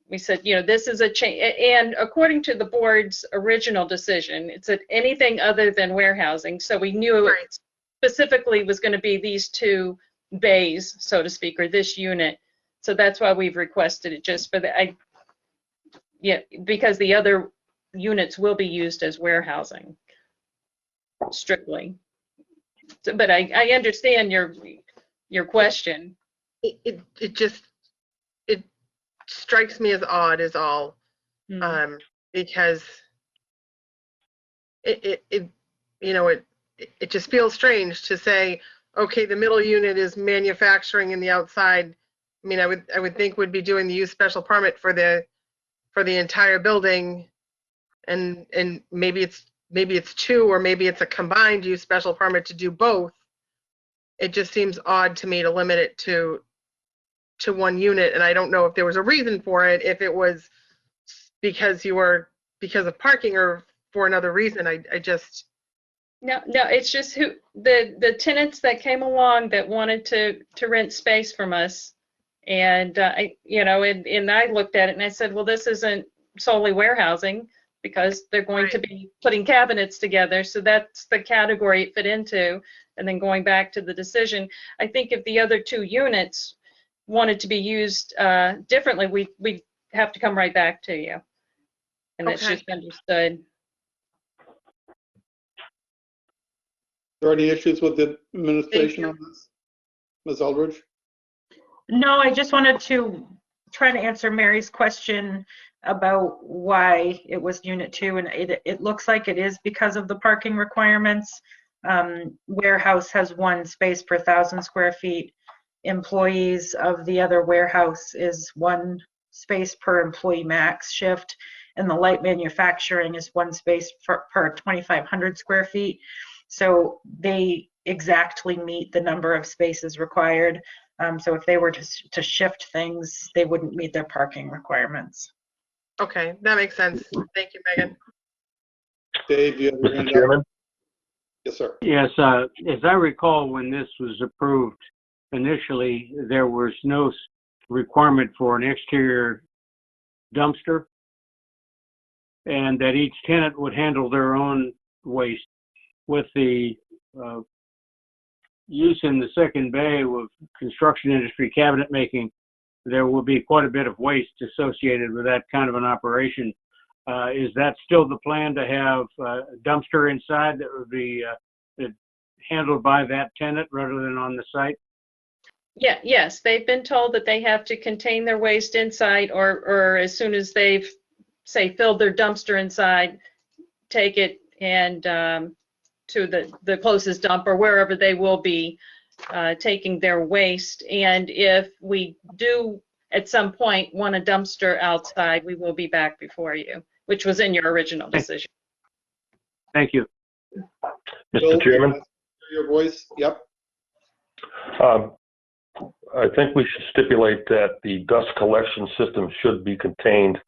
Speaker 15: we said, you know, this is a change. And according to the board's original decision, it said anything other than warehousing. So we knew it specifically was going to be these 2 bays, so to speak, or this unit. So that's why we've requested it, just for because the other units will be used as warehousing strictly. So, but I understand your question.
Speaker 13: It strikes me as odd, is all. Because it just feels strange to say, okay, the middle unit is manufacturing and the outside. I mean, I would think would be doing the use special permit for the entire building, and maybe it's 2, or maybe it's a combined use special permit to do both. It just seems odd to me to limit it to one unit, and I don't know if there was a reason for it, if it was because of parking or for another reason. I just
Speaker 15: No, it's just the tenants that came along that wanted to rent space from us, and I looked at it and I said, well, this isn't solely warehousing, because they're going to be putting cabinets together, so that's the category it fit into. And then going back to the decision, I think if the other 2 units, wanted to be used differently, we have to come right back to you. And it's
Speaker 13: Okay.
Speaker 15: just understood.
Speaker 2: Are there any issues with the administration on this? Ms. Eldridge?
Speaker 7: No, I just wanted to try to answer Mary's question about why it was Unit 2, and it looks like it is because of the parking requirements. Warehouse has 1 space per 1,000 square feet. Employees of the other warehouse is 1 space per employee max shift, and the light manufacturing is 1 space per 2,500 square feet. So they exactly meet the number of spaces required. So if they were to shift things, they wouldn't meet their parking requirements.
Speaker 13: Okay, that makes sense. Thank you, Megan.
Speaker 2: Dave, you have your
Speaker 4: Mr.
Speaker 2: hand up?
Speaker 4: Chairman?
Speaker 2: Yes, sir.
Speaker 8: Yes, as I recall, when this was approved initially, there was no requirement for an exterior dumpster, and that each tenant would handle their own waste. With the use in the second bay of construction industry cabinet making, there will be quite a bit of waste associated with that kind of an operation. Is that still the plan, to have a dumpster inside that would be handled by that tenant rather than on the site?
Speaker 15: Yeah, yes, they've been told that they have to contain their waste inside, or as soon as they've, say, filled their dumpster inside, take it and to the closest dump or wherever they will be taking their waste. And if we do at some point want a dumpster outside, we will be back before you, which was in your original decision.
Speaker 8: Thank you.
Speaker 2: Bill,
Speaker 4: Mr. Chairman?
Speaker 2: Your voice? Yep.
Speaker 4: I think we should stipulate that the dust collection system should be contained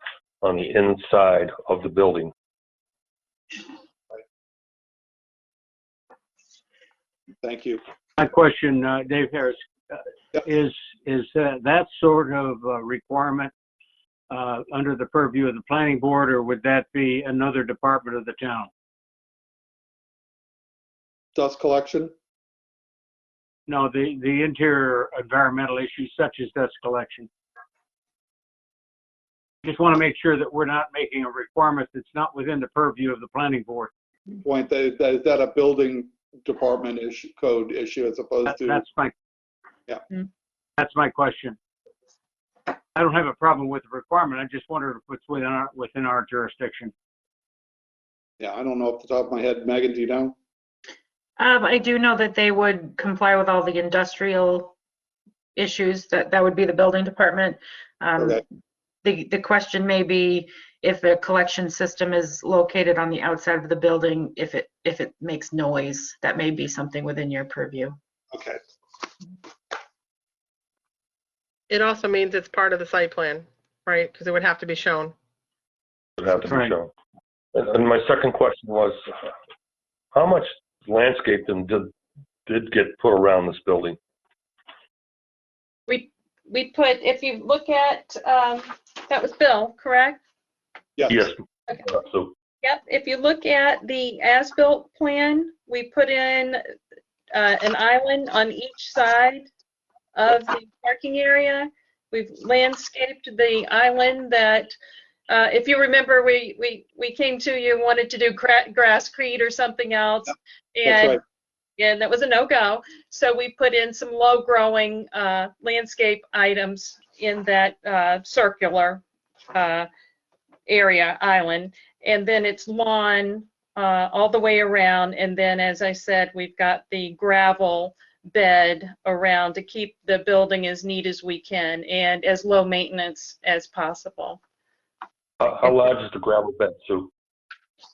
Speaker 4: on the inside of the building.
Speaker 2: Thank you.
Speaker 8: My question, Dave Harris,
Speaker 2: Yep.
Speaker 8: is that sort of requirement under the purview of the planning board, or would that be another department of the town?
Speaker 2: Dust collection?
Speaker 8: No, the interior environmental issues such as dust collection. Just want to make sure that we're not making a requirement that's not within the purview of the planning board.
Speaker 2: Point that is that a building department issue, code issue, as opposed to?
Speaker 8: That's my question. I don't have a problem with the requirement. I just wondered if it's within our jurisdiction.
Speaker 2: Yeah, I don't know off the top of my head. Megan, do you know?
Speaker 7: I do know that they would comply with all the industrial issues. That would be the building department.
Speaker 2: Okay.
Speaker 7: The question may be if a collection system is located on the outside of the building, if it makes noise, that may be something within your purview.
Speaker 2: Okay.
Speaker 13: It also means it's part of the site plan, right? Because it would have to be shown.
Speaker 4: It would have to be
Speaker 8: Right.
Speaker 4: shown. And my second question was, how much landscaping did get put around this building?
Speaker 15: We put, if you look at, that was Bill, correct?
Speaker 4: Yes.
Speaker 15: Okay.
Speaker 4: So,
Speaker 15: Yep, if you look at the as-built plan, we put in an island on each side of the parking area. We've landscaped the island that, if you remember, we came to you and wanted to do grasscrete or something else.
Speaker 2: That's
Speaker 15: And
Speaker 2: right.
Speaker 15: yeah, that was a no-go. So we put in some low-growing landscape items in that circular area island, and then it's lawn all the way around. And then, as I said, we've got the gravel bed around to keep the building as neat as we can and as low maintenance as possible.
Speaker 4: how large is the gravel bed, Sue?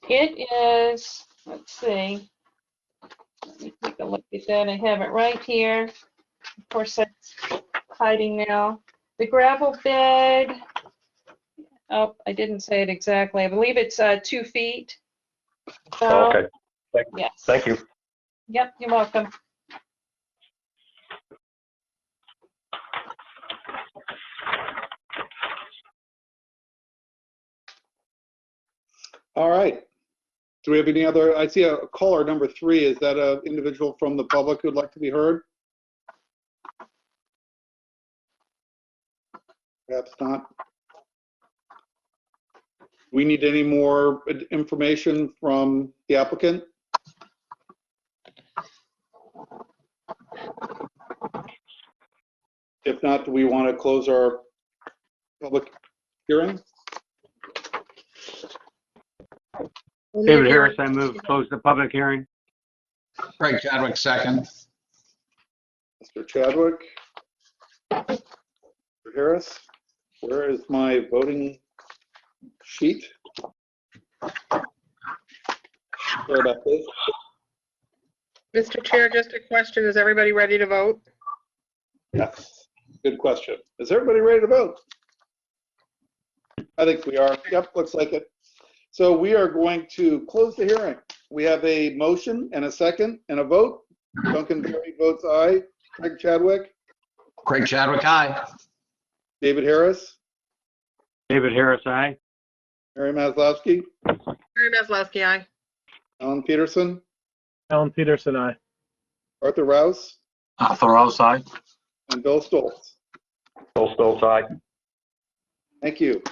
Speaker 15: It is, let's see, let me take a look at that. I have it right here. Of course, it's hiding now. The gravel bed, oh, I didn't say it exactly. I believe it's 2 feet. So,
Speaker 4: Okay.
Speaker 15: yes.
Speaker 4: Thank you.
Speaker 15: Yep, you're welcome.
Speaker 2: All right. Do we have any other? I see a caller number 3. Is that an individual from the public who'd like to be heard? Perhaps not. We need any more information from the applicant? If not, do we want to close our public hearing?
Speaker 8: David Harris, I move to close the public hearing.
Speaker 3: Craig Chadwick, second.
Speaker 2: Mr. Chadwick? Mr. Harris? Where is my voting sheet? Sorry about this.
Speaker 13: Mr. Chair, just a question. Is everybody ready to vote?
Speaker 2: Yes, good question. Is everybody ready to vote? I think we are. Yep, looks like it. So we are going to close the hearing. We have a motion and a second and a vote. Duncan Berry votes aye. Craig Chadwick?
Speaker 3: Craig Chadwick, aye.
Speaker 2: David Harris?
Speaker 8: David Harris, aye.
Speaker 2: Mary Maslowski?
Speaker 13: Mary Maslowski, aye.
Speaker 2: Alan Peterson?
Speaker 12: Alan Peterson, aye.
Speaker 2: Arthur Rouse?
Speaker 5: Arthur Rouse, aye.
Speaker 2: And Bill Stoltz.
Speaker 4: Bill Stoltz, aye.
Speaker 2: Thank you.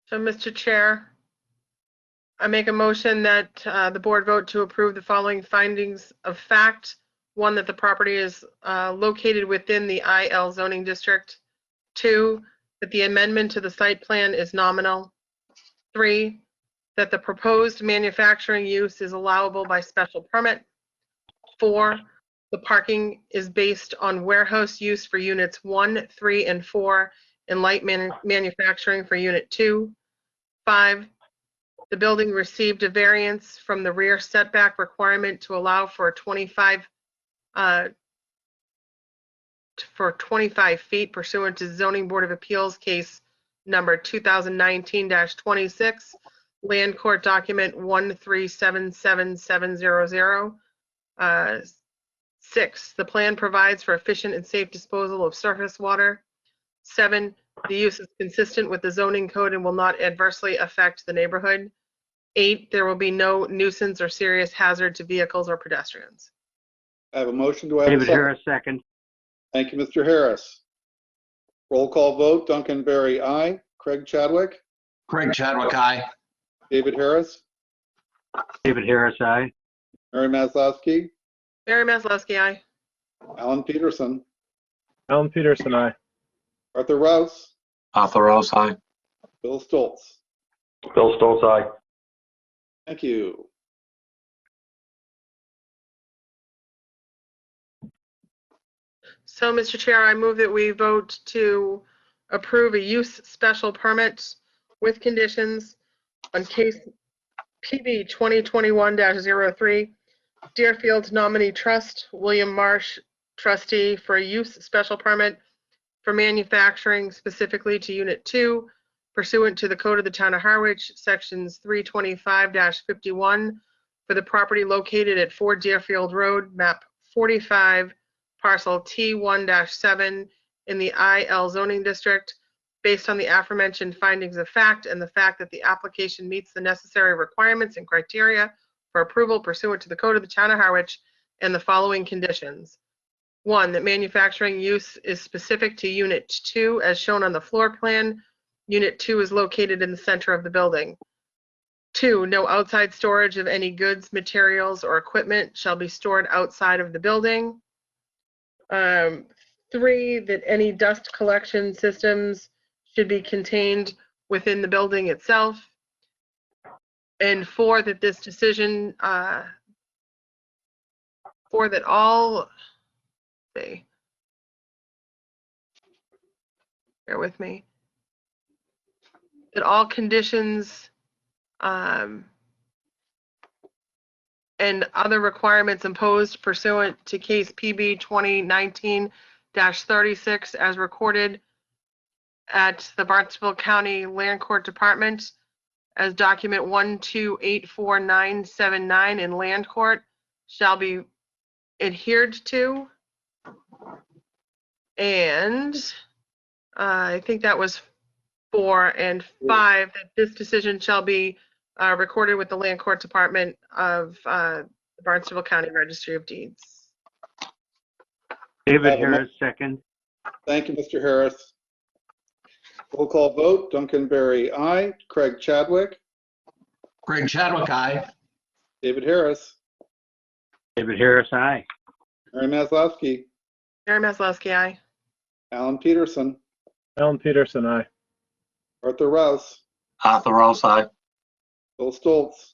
Speaker 13: So, Mr. Chair, I make a motion that the board vote to approve the following findings of fact. One, that the property is located within the IL zoning district. 2, that the amendment to the site plan is nominal. 3, that the proposed manufacturing use is allowable by special permit. 4, the parking is based on warehouse use for units 1, 3, and 4, and light manufacturing for unit 2. 5, the building received a variance from the rear setback requirement to allow for 25 feet pursuant to Zoning Board of Appeals case number 2019-26, Land Court Document 1377700. 6, the plan provides for efficient and safe disposal of surface water. 7, the use is consistent with the zoning code and will not adversely affect the neighborhood. 8, there will be no nuisance or serious hazard to vehicles or pedestrians.
Speaker 2: I have a motion. Do I have a
Speaker 8: David
Speaker 2: second?
Speaker 8: Harris, second.
Speaker 2: Thank you, Mr. Harris. Roll call vote. Duncan Berry, aye. Craig Chadwick?
Speaker 3: Craig Chadwick, aye.
Speaker 2: David Harris?
Speaker 8: David Harris, aye.
Speaker 2: Mary Maslowski?
Speaker 13: Mary Maslowski, aye.
Speaker 2: Alan Peterson?
Speaker 12: Alan Peterson, aye.
Speaker 2: Arthur Rouse?
Speaker 5: Arthur Rouse, aye.
Speaker 2: Bill Stoltz?
Speaker 4: Bill Stoltz, aye.
Speaker 2: Thank you.
Speaker 13: So, Mr. Chair, I move that we vote to approve a use special permit with conditions on case PB 2021-03, Deerfield Nominee Trust, William Marsh, trustee, for a use special permit for manufacturing specifically to Unit 2 pursuant to the Code of the Town of Harwich, Sections 325-51, for the property located at 4 Deerfield Road, map 45, parcel T1-7 in the IL zoning district, based on the aforementioned findings of fact and the fact that the application meets the necessary requirements and criteria for approval pursuant to the Code of the Town of Harwich, and the following conditions. 1, that manufacturing use is specific to Unit 2 as shown on the floor plan. Unit 2 is located in the center of the building. 2, no outside storage of any goods, materials, or equipment shall be stored outside of the building. 3, that any dust collection systems should be contained within the building itself. And 4, that this decision, 4, that all, bear with me, that all conditions and other requirements imposed pursuant to case PB 2019-36 as recorded at the Barnstable County Land Court Department as document 1284979 in Land Court shall be adhered to. And I think that was 4, and 5, that this decision shall be recorded with the Land Court Department of the Barnstable County Registry of Deeds.
Speaker 8: David Harris, second.
Speaker 2: Thank you, Mr. Harris. Roll call vote, Duncan Berry, aye. Craig Chadwick,
Speaker 3: Craig Chadwick, aye.
Speaker 2: David Harris,
Speaker 8: David Harris, aye.
Speaker 2: Mary Maslowski,
Speaker 13: Mary Maslowski, aye.
Speaker 2: Alan Peterson,
Speaker 12: Alan Peterson, aye.
Speaker 2: Arthur Rouse,
Speaker 5: Arthur Rouse, aye.
Speaker 2: Bill Stoltz.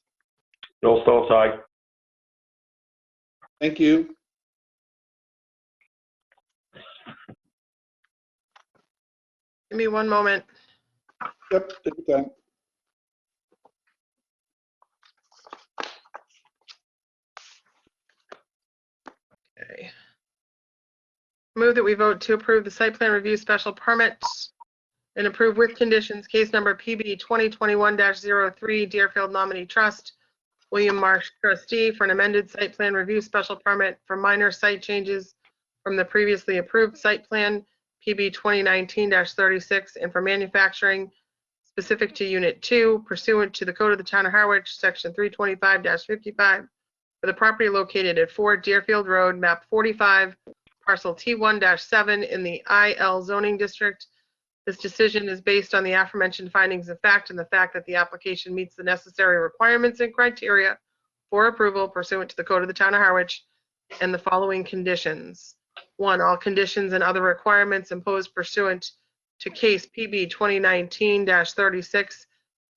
Speaker 4: Bill Stoltz, aye.
Speaker 2: Thank you.
Speaker 13: Give me one moment.
Speaker 2: Yep, take your time.
Speaker 13: Okay. Move that we vote to approve the site plan review special permit and approve with conditions case number PB 2021-03 Deerfield Nominee Trust, William Marsh trustee, for an amended site plan review special permit for minor site changes from the previously approved site plan PB 2019-36 and for manufacturing specific to Unit 2 pursuant to the Code of the Town of Harwich, Section 325-55, for the property located at 4 Deerfield Road, map 45, parcel T1-7 in the IL zoning district. This decision is based on the aforementioned findings of fact and the fact that the application meets the necessary requirements and criteria for approval pursuant to the Code of the Town of Harwich and the following conditions. 1, all conditions and other requirements imposed pursuant to case PB 2019-36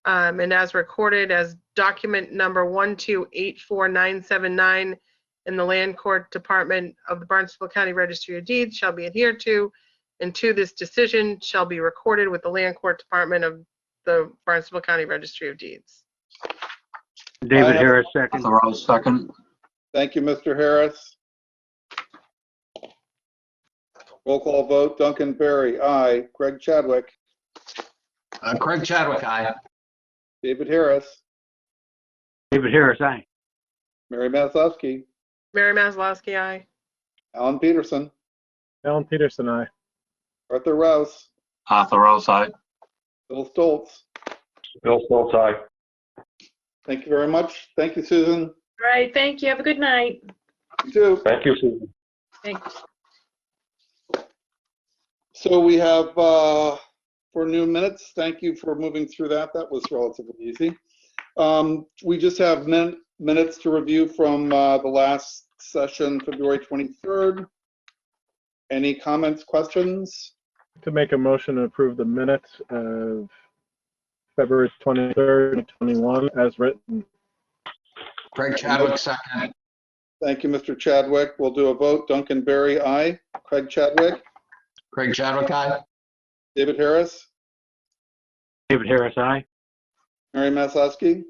Speaker 13: and as recorded as document number 1284979 in the Land Court Department of the Barnstable County Registry of Deeds shall be adhered to, and 2, this decision shall be recorded with the Land Court Department of the Barnstable County Registry of Deeds.
Speaker 8: David Harris, second.
Speaker 5: Arthur Rouse, second.
Speaker 2: Thank you, Mr. Harris. Roll call vote, Duncan Berry, aye. Craig Chadwick,
Speaker 3: Craig Chadwick, aye.
Speaker 2: David Harris,
Speaker 8: David Harris, aye.
Speaker 2: Mary Maslowski,
Speaker 13: Mary Maslowski, aye.
Speaker 2: Alan Peterson,
Speaker 12: Alan Peterson, aye.
Speaker 2: Arthur Rouse,
Speaker 5: Arthur Rouse, aye.
Speaker 2: Bill Stoltz.
Speaker 4: Bill Stoltz, aye.
Speaker 2: Thank you very much. Thank you, Susan.
Speaker 15: All right, thank you. Have a good night.
Speaker 2: You too.
Speaker 4: Thank you, Susan.
Speaker 15: Thanks.
Speaker 2: So we have, for new minutes, thank you for moving through that. That was relatively easy. We just have minutes to review from the last session, February 23rd. Any comments, questions?
Speaker 12: To make a motion to approve the minutes of February 23rd, 2021 as written.
Speaker 3: Craig Chadwick, second.
Speaker 2: Thank you, Mr. Chadwick. We'll do a vote. Duncan Berry, aye. Craig Chadwick,
Speaker 3: Craig Chadwick, aye.
Speaker 2: David Harris,
Speaker 8: David Harris, aye.
Speaker 2: Mary Maslowski,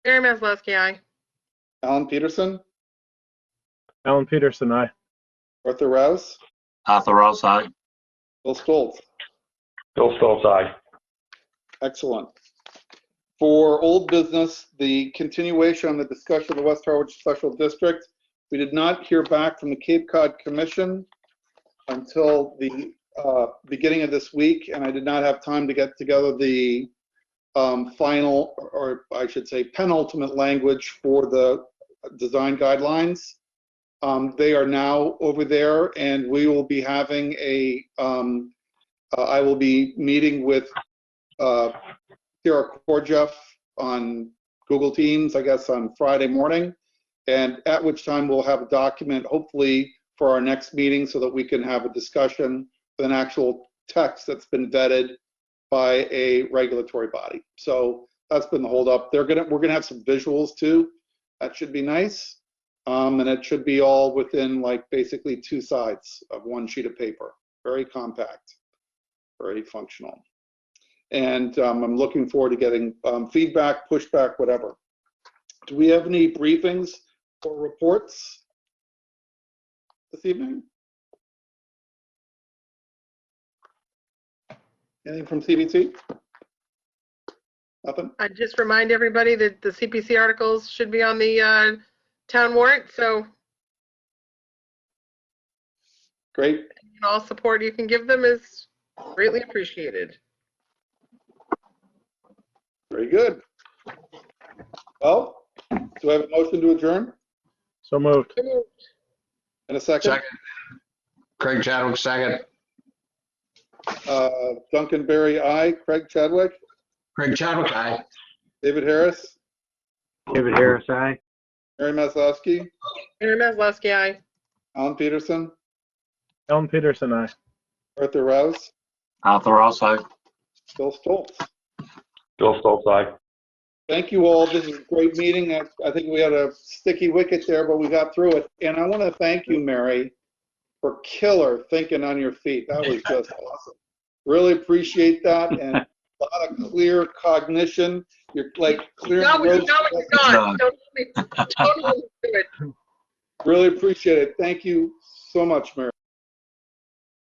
Speaker 13: Mary Maslowski, aye.
Speaker 2: Alan Peterson,
Speaker 12: Alan Peterson, aye.
Speaker 2: Arthur Rouse,
Speaker 5: Arthur Rouse, aye.
Speaker 2: Bill Stoltz.
Speaker 4: Bill Stoltz, aye.
Speaker 2: Excellent. For old business, the continuation on the discussion of the West Harwich Special District, we did not hear back from the Cape Cod Commission until the beginning of this week, and I did not have time to get together the final, or I should say penultimate language for the design guidelines. They are now over there, and we will be having a, I will be meeting with Sarah Korjeff on Google Teams, I guess on Friday morning, and at which time we'll have a document, hopefully, for our next meeting so that we can have a discussion with an actual text that's been vetted by a regulatory body. So that's been the holdup. We're gonna have some visuals too. That should be nice. And it should be all within like basically 2 sides of 1 sheet of paper. Very compact, very functional. And I'm looking forward to getting feedback, pushback, whatever. Do we have any briefings or reports this evening? Anything from CBC? Nothing?
Speaker 13: I just remind everybody that the CPC articles should be on the town warrant, so
Speaker 2: Great.
Speaker 13: all support you can give them is greatly appreciated.
Speaker 2: Very good. Well, do I have a motion to adjourn?
Speaker 12: So moved.
Speaker 2: In a second?
Speaker 3: Second. Craig Chadwick, second.
Speaker 2: Duncan Berry, aye. Craig Chadwick,
Speaker 3: Craig Chadwick, aye.
Speaker 2: David Harris,
Speaker 8: David Harris, aye.
Speaker 2: Mary Maslowski,
Speaker 13: Mary Maslowski, aye.
Speaker 2: Alan Peterson,
Speaker 12: Alan Peterson, aye.
Speaker 2: Arthur Rouse,
Speaker 5: Arthur Rouse, aye.
Speaker 2: Bill Stoltz.
Speaker 4: Bill Stoltz, aye.
Speaker 2: Thank you all. This is a great meeting. I think we had a sticky wicket there, but we got through it. And I want to thank you, Mary, for killer thinking on your feet. That was just awesome. Really appreciate that, and a lot of clear cognition. You're like clearing
Speaker 13: No,
Speaker 2: the road.
Speaker 13: it's not. Totally do it.
Speaker 2: Really appreciate it. Thank you so much, Mary.